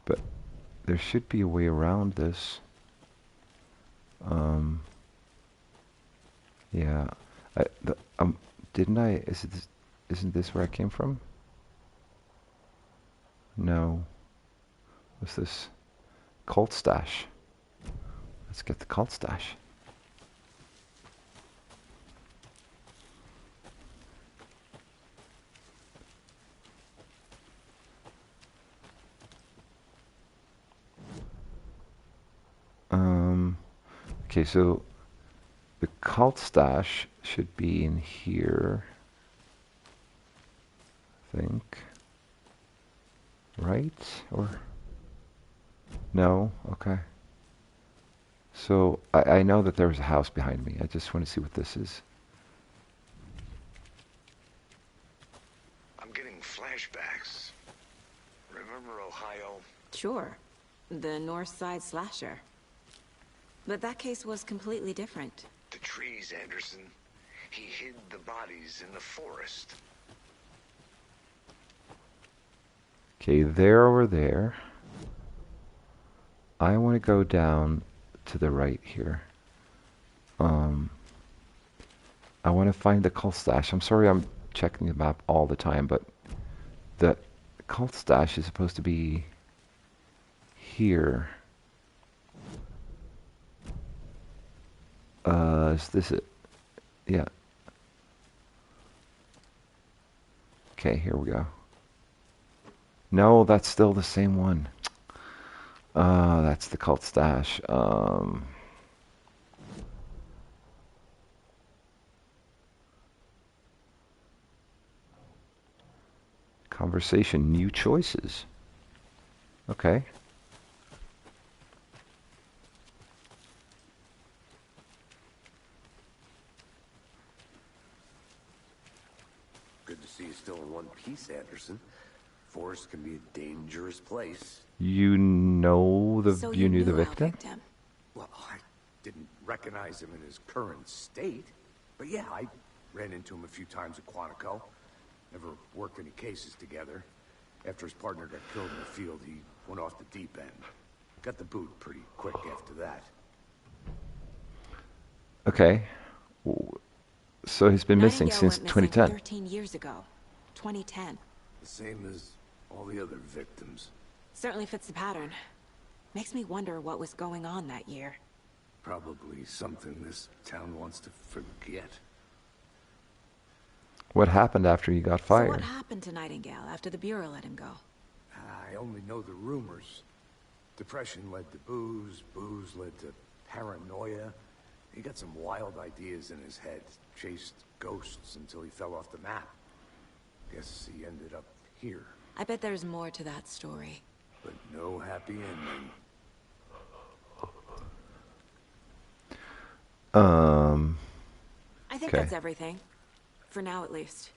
But there should be a way around this. Yeah. Didn't I? Isn't this where I came from? No. What's this? Cult stash. Let's get the cult stash. Okay, so the cult stash should be in here, I think. Right? Or no? Okay. So I know that there's a house behind me. I just want to see what this is. I'm getting flashbacks. Remember Ohio? Sure. The North Side slasher. But that case was completely different. The trees, Anderson. He hid the bodies in the forest. Okay, they're over there. I want to go down to the right here. I want to find the cult stash. I'm sorry I'm checking the map all the time, but the cult stash is supposed to be here. Is this it? Yeah. Okay, here we go. No, that's still the same one. That's the cult stash. Conversation, new choices. Okay. Good to see you still in one piece, Anderson. Forest can be a dangerous place. You know the So you knew the our victim? Well, I didn't recognize him in his current state. But yeah, I ran into him a few times at Quantico. Never worked any cases together. After his partner got killed in the field, he went off the deep end. Got the boot pretty quick after that. Okay. So he's been missing Nightingale since went missing 2010. 13 years ago. 2010. The same as all the other victims. Certainly fits the pattern. Makes me wonder what was going on that year. Probably something this town wants to forget. What happened after he got So fired? what happened to Nightingale after the Bureau let him go? I only know the rumors. Depression led to booze, booze led to paranoia. He got some wild ideas in his head, chased ghosts until he fell off the map. Guess he ended up here, I bet there's more to that story. but no happy ending. I think Okay. that's everything. For now, at least.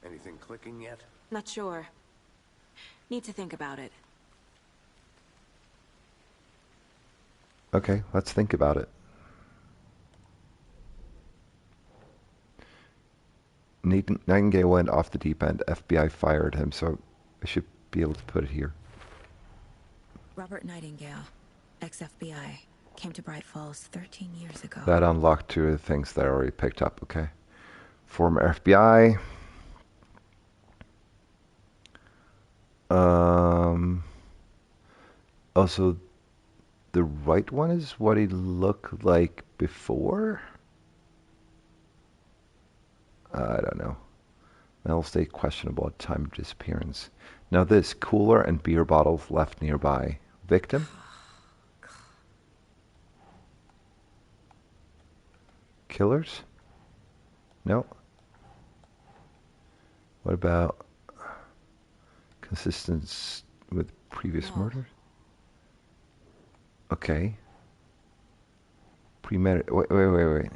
Anything clicking yet? Not sure. Need to think about it. Okay, let's think about it. Nightingale went off the deep end. FBI fired him, so I should be able to put it here. Robert Nightingale, ex-FBI, came to Bright Falls 13 years ago. That unlocked two of the things that I already picked up, okay? Former FBI. Also, the right one is what he looked like before? I don't know. Mental state questionable at time of disappearance. Now this, cooler and beer bottles left nearby. Victim? Killers? No. What about consistence with previous No. murders? Okay. Premeditated. Wait.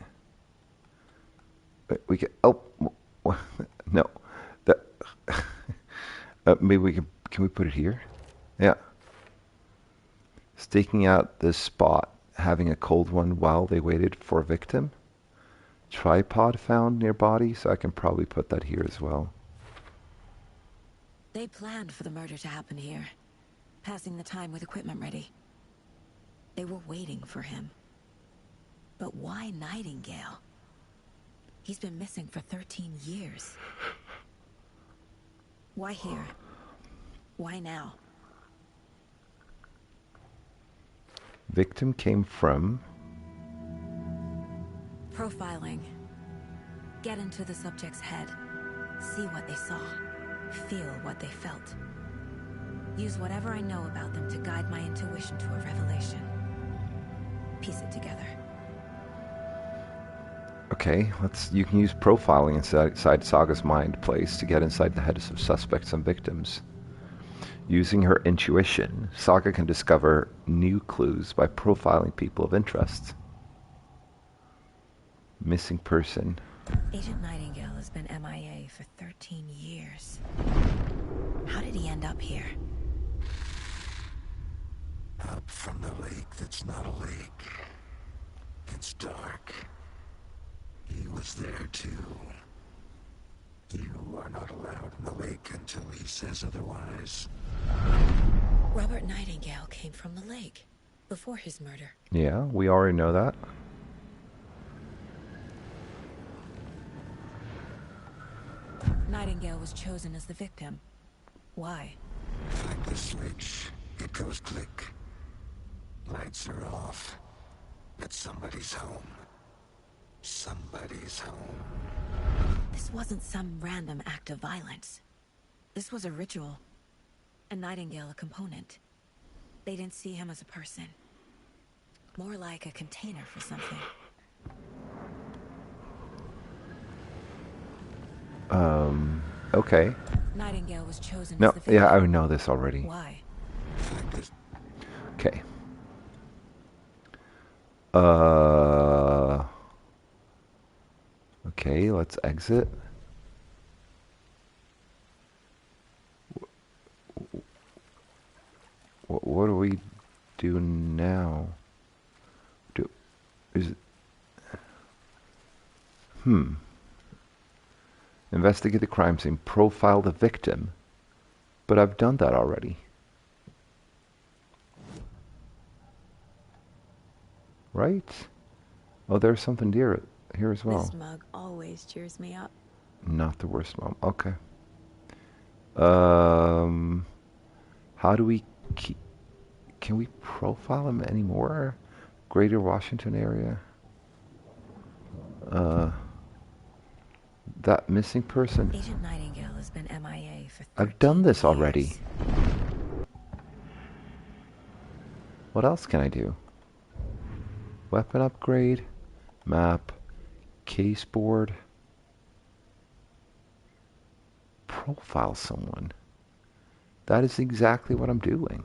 We can. Oh, no. That. Maybe we can. Can we put it here? Yeah. Staking out this spot, having a cold one while they waited for a victim. Tripod found near body, so I can probably put that here as well. They planned for the murder to happen here, passing the time with equipment ready. They were waiting for him. But why Nightingale? He's been missing for 13 years. Why here? Why now? Victim came from... Profiling. Get into the subject's head. See what they saw. Feel what they felt. Use whatever I know about them to guide my intuition to a revelation. Piece it together. Okay, you can use profiling inside Saga's mind place to get inside the heads of suspects and victims. Using her intuition, Saga can discover new clues by profiling people of interest. Missing person. Agent Nightingale has been MIA for 13 years. How did he end up here? Up from the lake that's not a lake. It's dark. He was there too. You are not allowed in the lake until he says otherwise. Robert Nightingale came from the lake before his murder. Yeah, we already know that. Nightingale was chosen as the victim. Why? Like the switch, it goes click. Lights are off. But somebody's home. Somebody's home. This wasn't some random act of violence. This was a ritual. And Nightingale a component. They didn't see him as a person. More like a container for something. Okay. Nightingale was chosen No, as the victim. yeah, I know this already. Why? Okay. Okay, let's exit. What do we do now? Investigate the crime scene, profile the victim. But I've done that already. Right? Oh, there's something here as well. This mug always cheers me up. Not the worst mom. Okay. How do we keep... Can we profile him anymore? Greater Washington area? That missing person. Agent Nightingale has been MIA for 13 I've done this already. years. What else can I do? Weapon upgrade, map, case board, profile someone. That is exactly what I'm doing.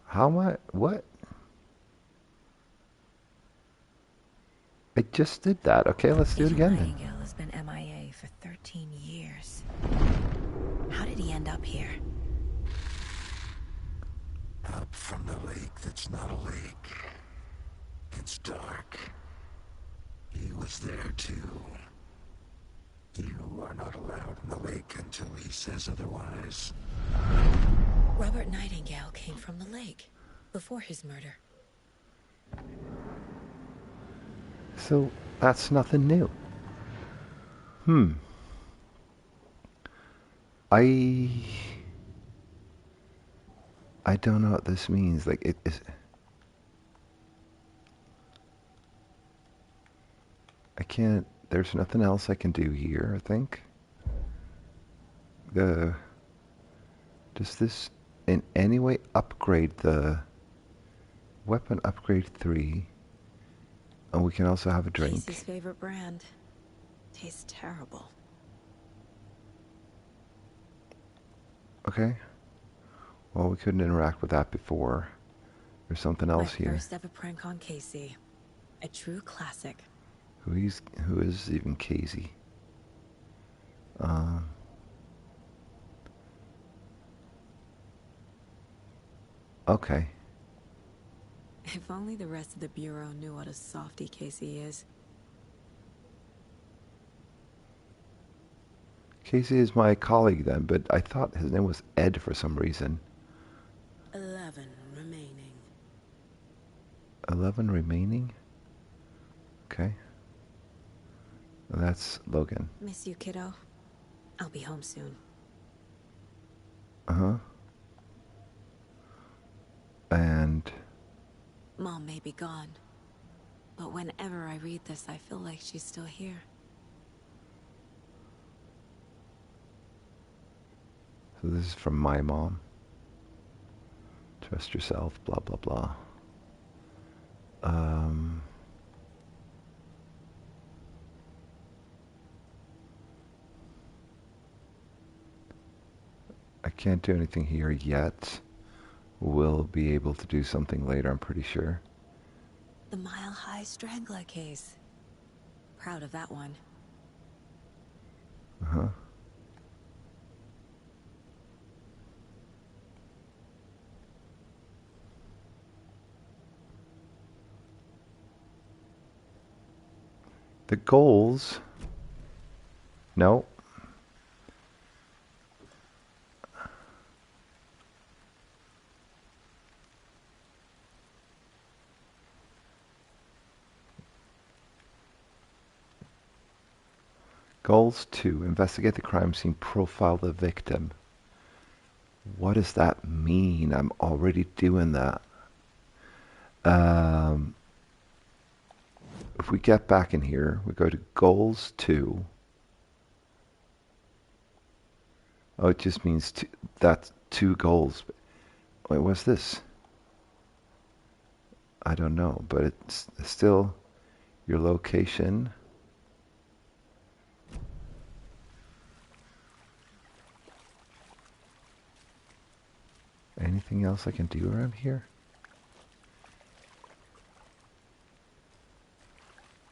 How am I? What? I just did that. Okay, let's do it again then. Nightingale has been MIA for 13 years. How did he end up here? Up from the lake that's not a lake. It's dark. He was there too. You are not allowed in the lake until he says otherwise. Robert Nightingale came from the lake before his murder. So that's nothing new. I don't know what this means. Like it is. I can't. There's nothing else I can do here. I think. Does this in any way upgrade the weapon? Upgrade 3. And we can also have a drink. Casey's favorite brand. Tastes terrible. Okay. Well, we couldn't interact with that before. There's something else My here. first ever prank on Casey. A true classic. Who is even Casey? Okay. If only the rest of the Bureau knew what a softy Casey is. Casey is my colleague then, but I thought his name was Ed for some reason. 7 remaining. Okay. And that's Logan. Miss you, kiddo. I'll be home soon. Uh-huh. And Mom may be gone, but whenever I read this, I feel like she's still here. so this is from my mom. Trust yourself, blah, blah, blah. I can't do anything here yet. We'll be able to do something later, I'm pretty sure. The Mile High Strangler case. Proud of that one. Uh-huh. The goals. No. Goals 2. Investigate the crime scene. Profile the victim. What does that mean? I'm already doing that. If we get back in here, we go to goals 2. Oh, it just means that's 2 goals. Wait, what's this? I don't know, but it's still your location. Anything else I can do around here?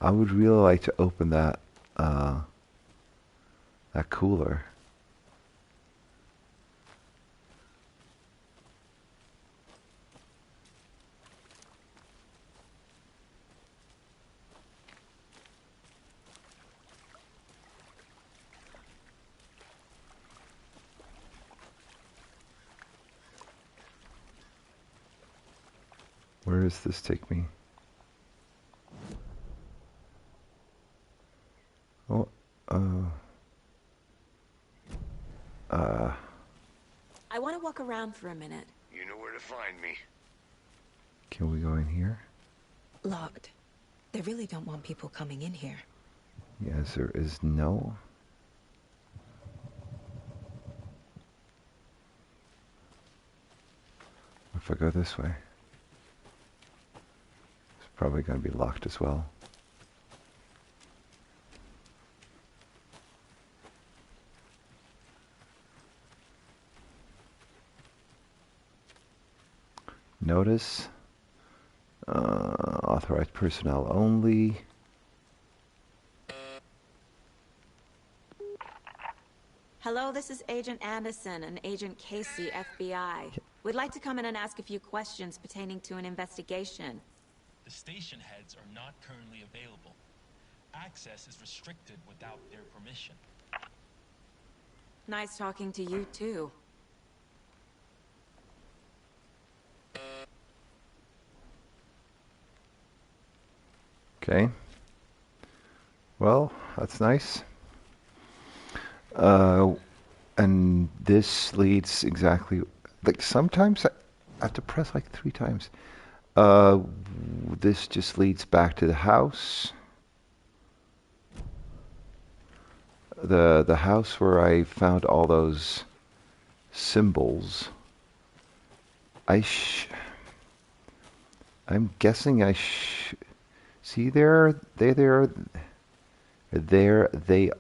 I would really like to open that that cooler. Where does this take me? Oh, I want to walk around for a minute. You know where to find me. can we go in here? Locked. They really don't want people coming in here. Yes, there is no. If I go this way, it's probably going to be locked as well. Notice, authorized personnel only. Hello, this is Agent Anderson and Agent Casey, FBI. We'd like to come in and ask a few questions pertaining to an investigation. The station heads are not currently available. Access is restricted without their permission. Nice talking to you, too. Okay. Well, that's nice. And this leads exactly, like sometimes I have to press like 3 times. This just leads back to the house. The house where I found all those symbols. I'm guessing see there they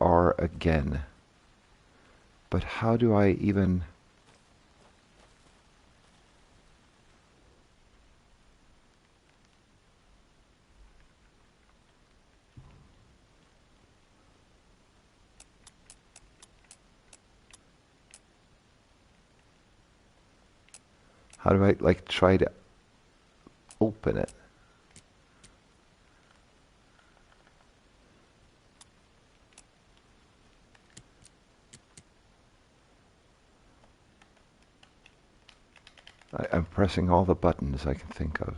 are again. But how do I even... How do I, like, try to open it? I'm pressing all the buttons I can think of.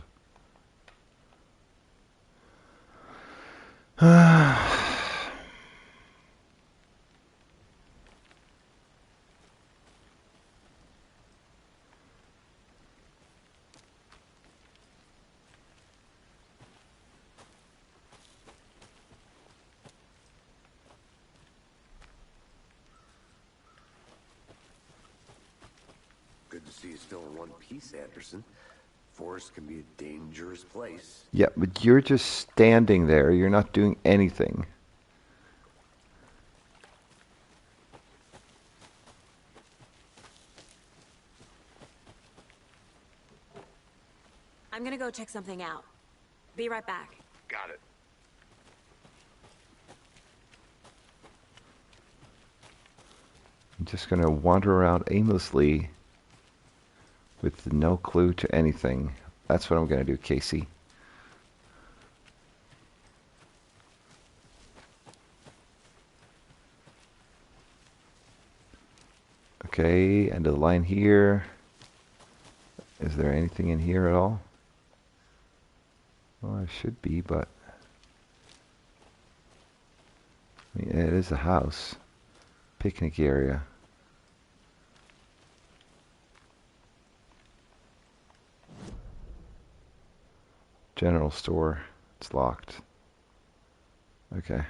see you still in one piece, Anderson. Forest can be a dangerous place. Yeah, but you're just standing there. You're not doing anything. I'm gonna go check something out. Be right back. Got it. I'm just going to wander around aimlessly with no clue to anything. That's what I'm going to do, Casey. Okay, end of the line here. Is there anything in here at all? Well, there should be, but I mean, it is a house. Picnic area. General store. It's locked. Okay.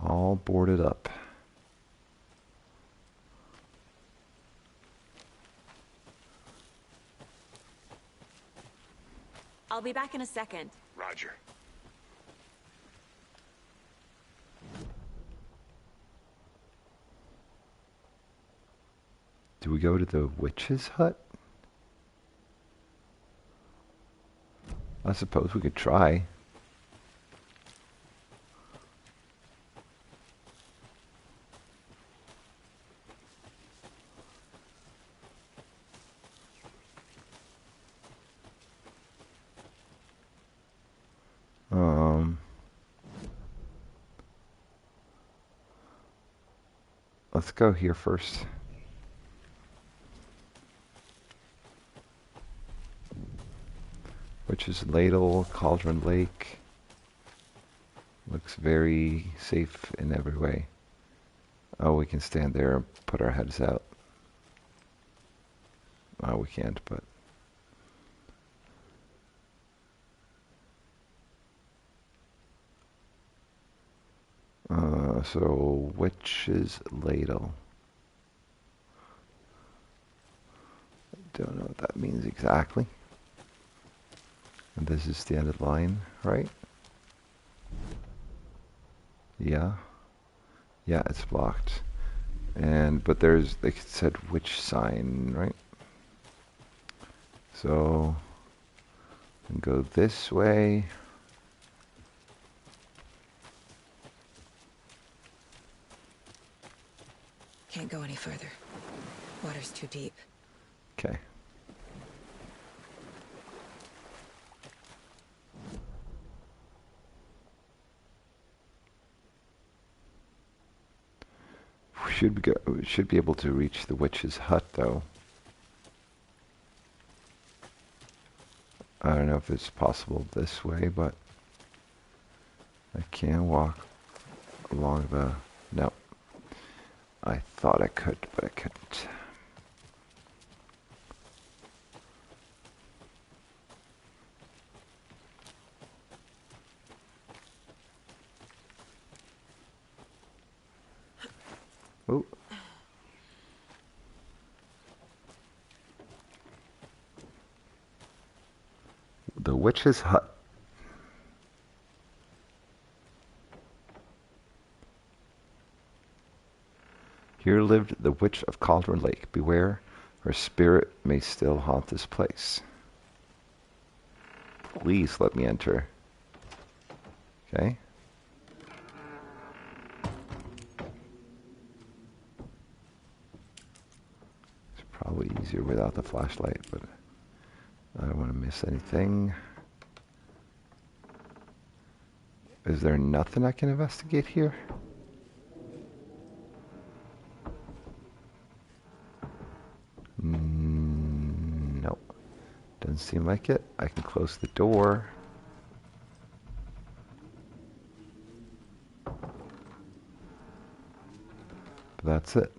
All boarded up. I'll be back in a second. Roger. Do we go to the witch's hut? I suppose we could try. Let's go here first. Which is Ladle, Cauldron Lake. Looks very safe in every way. Oh, we can stand there and put our heads out. Oh, we can't, but... so, Witch's Ladle. Don't know what that means exactly. And this is the end of the line, right? Yeah. Yeah, it's blocked. But there's, they said witch sign, right? So, and go this way. Can't go any further. Water's too deep. Okay. We should be able to reach the witch's hut, though. I don't know if it's possible this way, but I can walk along the... No. I thought I could, but I couldn't. Oh. The witch's hut. Here lived the witch of Cauldron Lake. Beware, her spirit may still haunt this place. Please let me enter. Okay. It's probably easier without the flashlight, but I don't want to miss anything. Is there nothing I can investigate here? No. Doesn't seem like it. I can close the door. But that's it.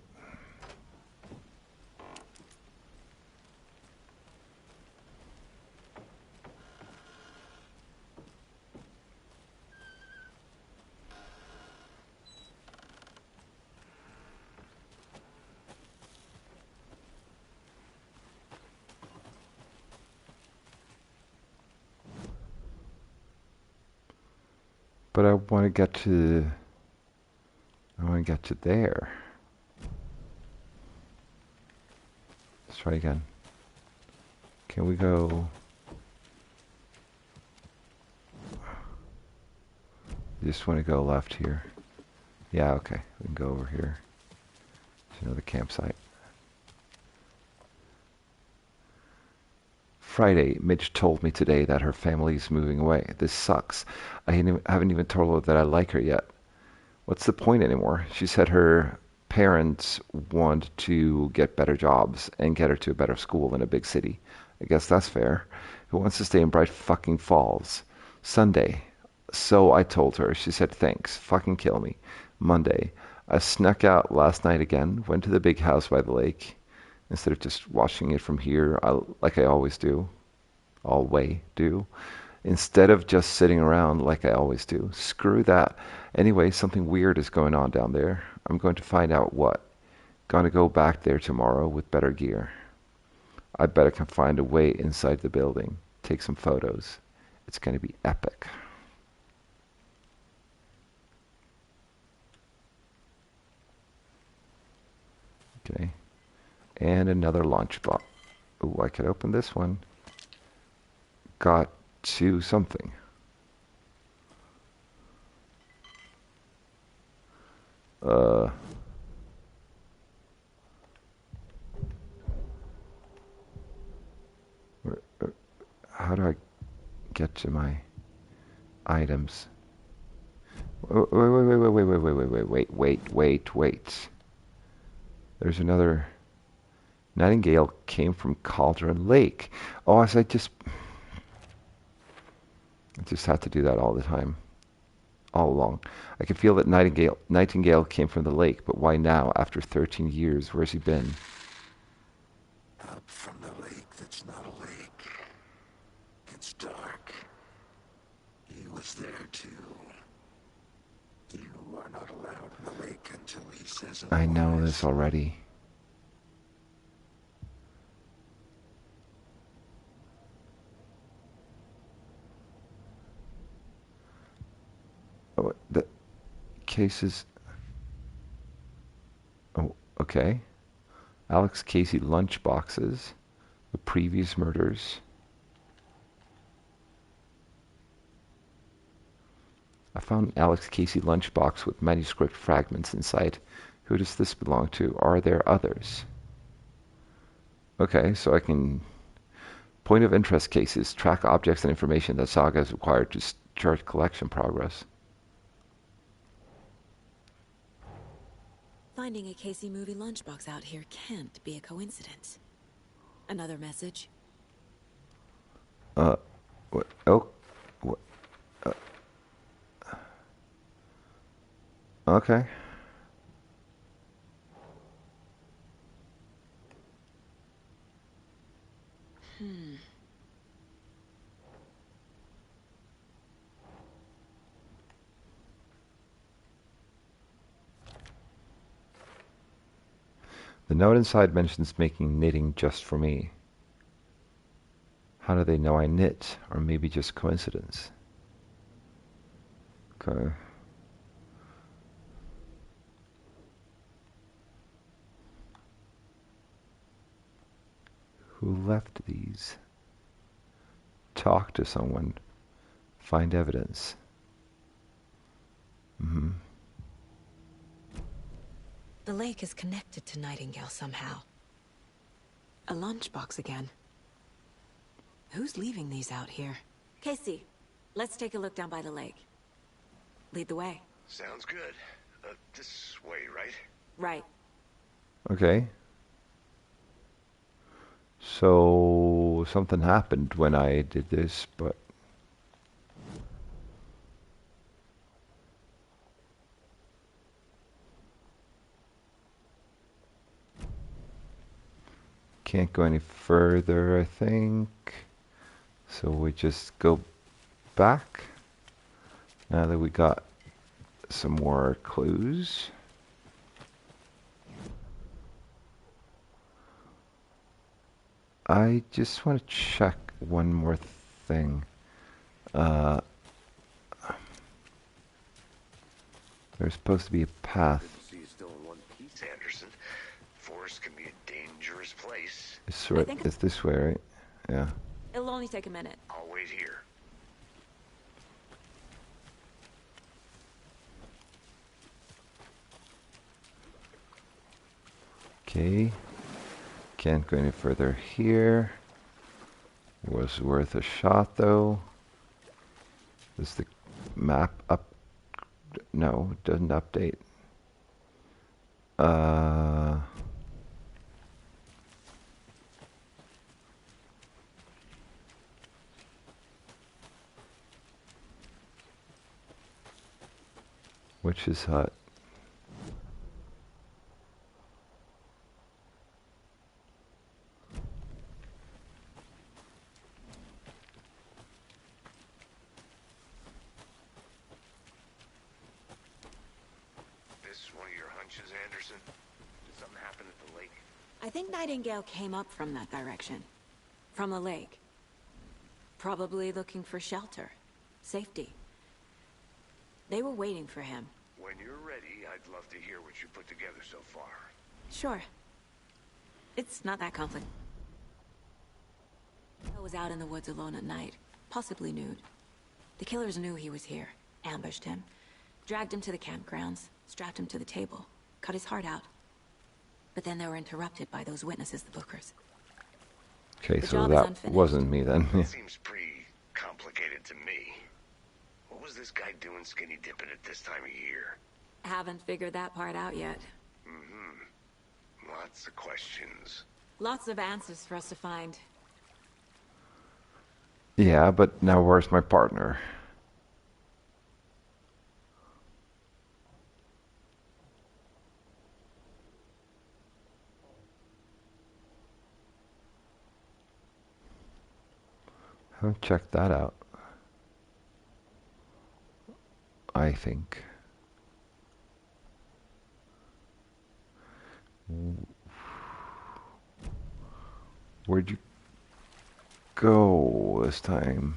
But I want to get to... I want to get to there. Let's try again. Can we go... You just want to go left here. Yeah, okay. We can go over here to another campsite. Friday, Midge told me today that her family's moving away. This sucks. I haven't even told her that I like her yet. What's the point anymore? She said her parents want to get better jobs and get her to a better school in a big city. I guess that's fair. Who wants to stay in Bright fucking Falls? Sunday. So I told her. She said thanks. Fucking kill me. Monday. I snuck out last night again. Went to the big house by the lake. Instead of just watching it from here, like I always do. Instead of just sitting around like I always do. Screw that. Anyway, something weird is going on down there. I'm going to find out what. Gonna go back there tomorrow with better gear. I bet I can find a way inside the building. Take some photos. It's gonna be epic. Okay. And another launch box. Ooh, I could open this one. Got to something. How do I get to my items? Wait. There's another... Nightingale came from Cauldron Lake. Oh, I just had to do that all the time. All along. I can feel that Nightingale came from the lake, but why now, after 13 years? Where's he been? Up from the lake that's not a lake. It's dark. He was there too. You are not allowed in the lake until he says otherwise. I know this already. Oh, the cases... Oh, okay. Alex Casey lunch boxes. The previous murders. I found an Alex Casey lunchbox with manuscript fragments inside. Who does this belong to? Are there others? Okay, so I can... Point of interest cases. Track objects and information that Saga has required to chart collection progress. Finding a Casey movie lunchbox out here can't be a coincidence. Another message? What? Oh, what? Okay. The note inside mentions making knitting just for me. How do they know I knit? Or maybe just coincidence? Okay. Who left these? Talk to someone. Find evidence. The lake is connected to Nightingale somehow. A lunchbox again. Who's leaving these out here? Casey, let's take a look down by the lake. Lead the way. Sounds good. This way, right? Right. Okay. So something happened when I did this, but can't go any further, I think. So we just go back now that we got some more clues. I just want to check one more thing. There's supposed to be a path. Good to see you still in one piece, Anderson. Forest can be a dangerous place. It's this way, right? Yeah. It'll only take a minute. I'll wait here. Okay. Can't go any further here. Was worth a shot though. Is the map up? No, it doesn't update. Witch's hut. Anderson? Did something happen at the lake? I think Nightingale came up from that direction. From the lake. Probably looking for shelter. Safety. They were waiting for him. When you're ready, I'd love to hear what you put together so far. Sure. It's not that complicated. I was out in the woods alone at night, possibly nude. The killers knew he was here, ambushed him, dragged him to the campgrounds, strapped him to the table, cut his heart out. But then they were interrupted by those witnesses, the Bookers. Okay, so that wasn't me then. It seems pretty complicated to me. What was this guy doing skinny dipping at this time of year? Haven't figured that part out yet. Lots of questions. Lots of answers for us to find. Yeah, but now where's my partner? I'll check that out. I think. Where'd you go this time?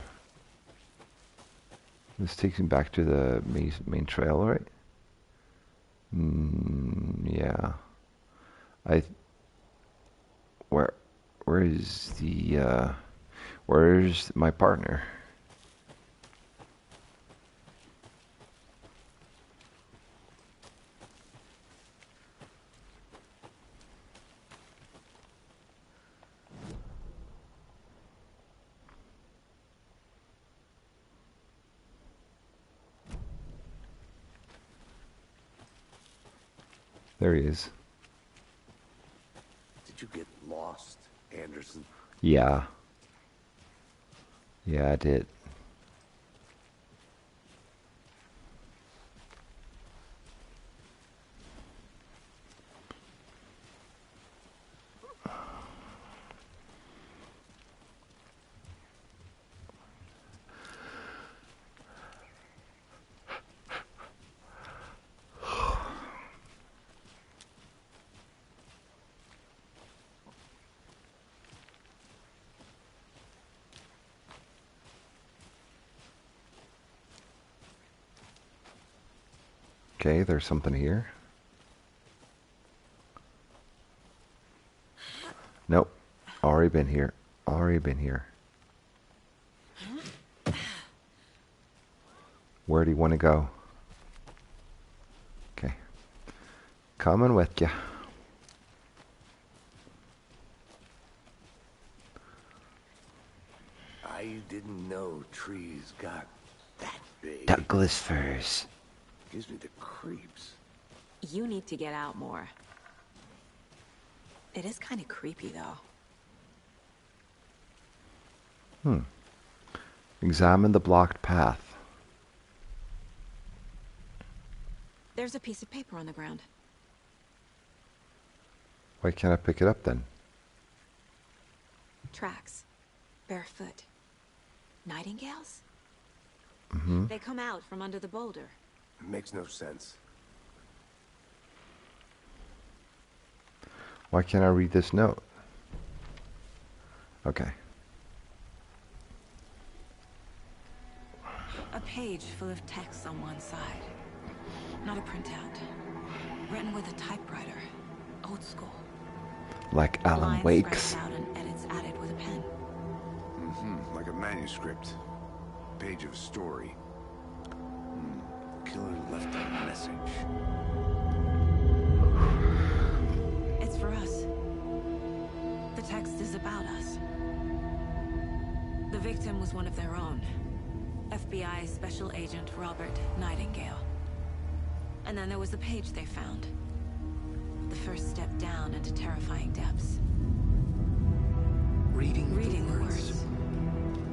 This takes me back to the main trail, right? Yeah. Where's my partner? There he is. Did you get lost, Anderson? Yeah. Yeah, I did. Okay, there's something here. Nope. Already been here. Already been here. Where do you want to go? Okay. Coming with ya. I didn't know trees got that big. Douglas firs. Gives me the creeps. You need to get out more. It is kind of creepy, though. Examine the blocked path. There's a piece of paper on the ground. Why can't I pick it up then? Tracks. Barefoot. Nightingales? They come out from under the boulder. It makes no sense. Why can't I read this note? Okay. A page full of text on one side. Not a printout. Written with a typewriter. Old school. Like Alan Lines Wake's. scratched out and edits added with a pen. Mm-hmm. Like a manuscript. Page of a story. Killer left a message. It's for us. The text is about us. The victim was one of their own. FBI Special Agent Robert Nightingale. And then there was the page they found. The first step down into terrifying depths. Reading the words.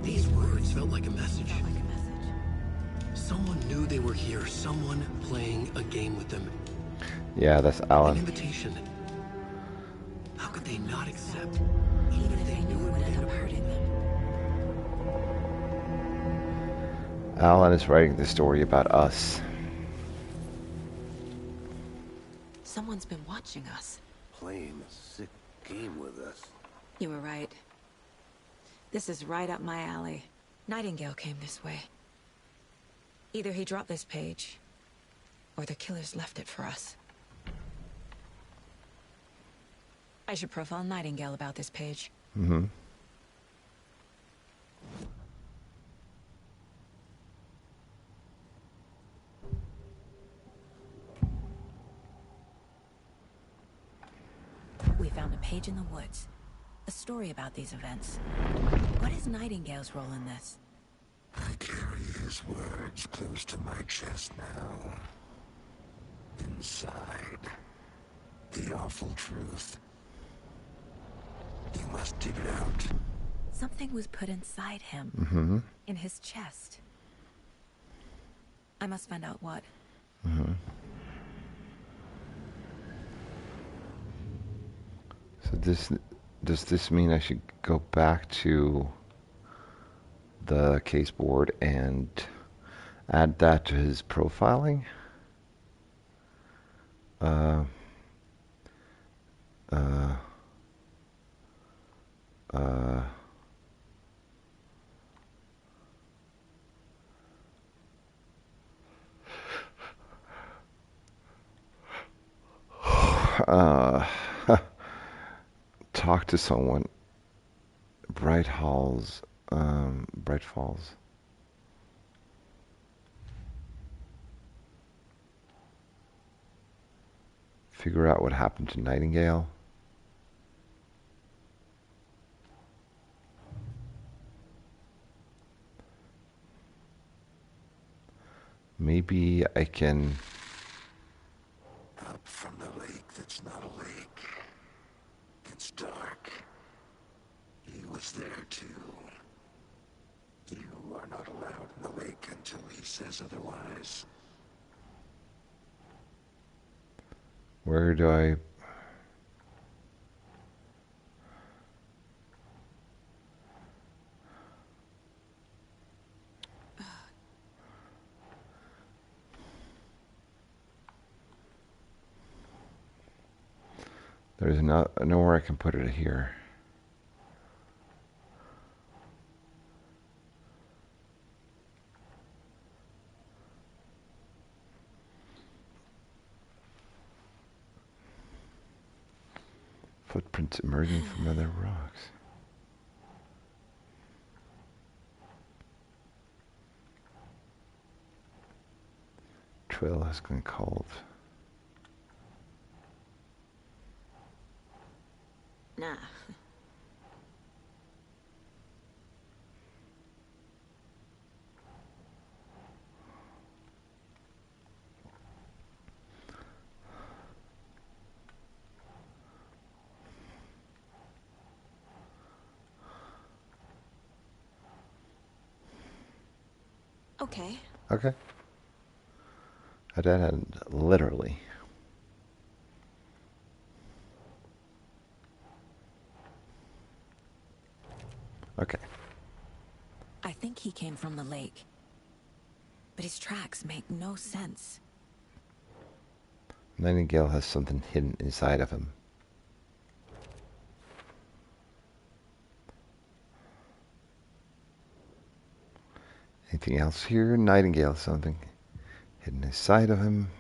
These words felt like a message. Felt like a message. Someone knew they were here. Someone playing a game with them. Yeah, that's An Alan. invitation. How could they not accept? Even if they knew it would end up hurting them. Alan is writing the story about us. Someone's been watching us. Playing a sick game with us. You were right. This is right up my alley. Nightingale came this way. Either he dropped this page, or the killers left it for us. I should profile Nightingale about this page. Mm-hmm. We found a page in the woods. A story about these events. What is Nightingale's role in this? I carry his words close to my chest now. Inside, the awful truth. You must dig it out. Something was put inside him. Mm-hmm. In his chest. I must find out what. Mm-hmm. So does this mean I should go back to the case board and add that to his profiling? Uh, talk to someone. Bright Falls. Figure out what happened to Nightingale. Maybe I can... Up from the lake that's not a lake. It's dark. He was there too. You are not allowed in the lake until he says otherwise. Where do I... There's nowhere I can put it here. Footprints emerging from other rocks. Trail has gone cold. Nah. Okay. Okay. I did literally. Okay. I think he came from the lake. But his tracks make no sense. Nightingale has something hidden inside of him. Anything else here? Nightingale has something hidden inside of him.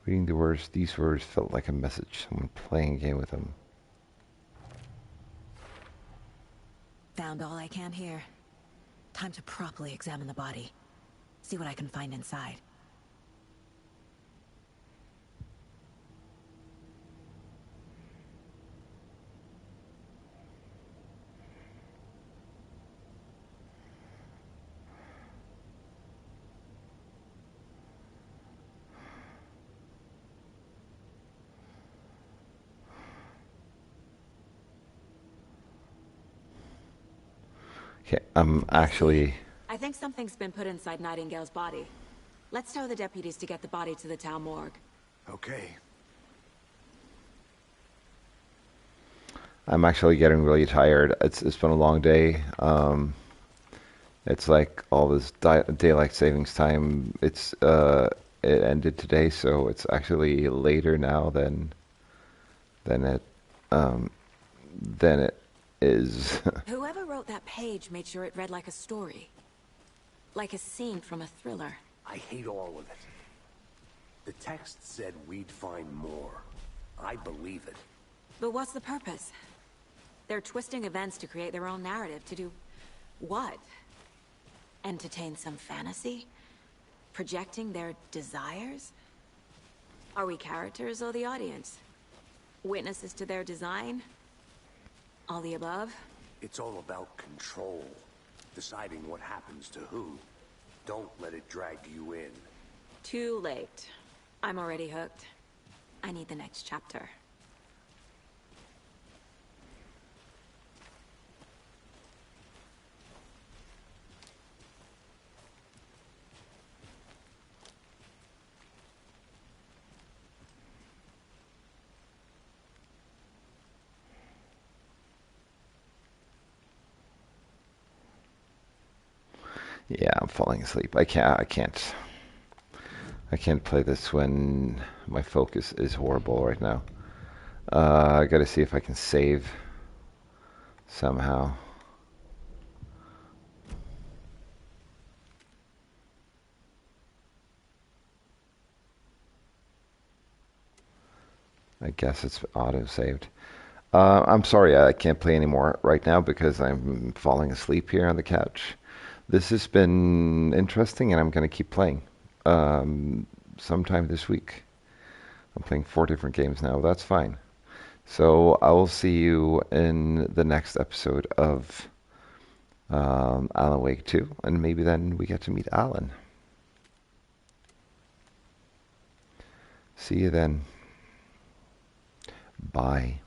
Reading the words, these words felt like a message. Someone playing a game with them. Found all I can here. Time to properly examine the body. See what I can find inside. Okay, I'm actually... I think something's been put inside Nightingale's body. Let's tell the deputies to get the body to the town morgue. Okay. I'm actually getting really tired. It's been a long day. It's like all this daylight savings time. It ended today, so it's actually later now than it than it is. Whoever wrote that page made sure it read like a story. Like a scene from a thriller. I hate all of it. The text said we'd find more. I believe it. But what's the purpose? They're twisting events to create their own narrative. To do what? Entertain some fantasy? Projecting their desires? Are we characters or the audience? Witnesses to their design? All the above? It's all about control. Deciding what happens to who. Don't let it drag you in. Too late. I'm already hooked. I need the next chapter. Yeah, I'm falling asleep. I can't play this when my focus is horrible right now. I gotta see if I can save somehow. I guess it's auto-saved. I'm sorry, I can't play anymore right now because I'm falling asleep here on the couch. This has been interesting, and I'm going to keep playing sometime this week. I'm playing 4 different games now. That's fine. So I will see you in the next episode of Alan Wake 2, and maybe then we get to meet Alan. See you then. Bye.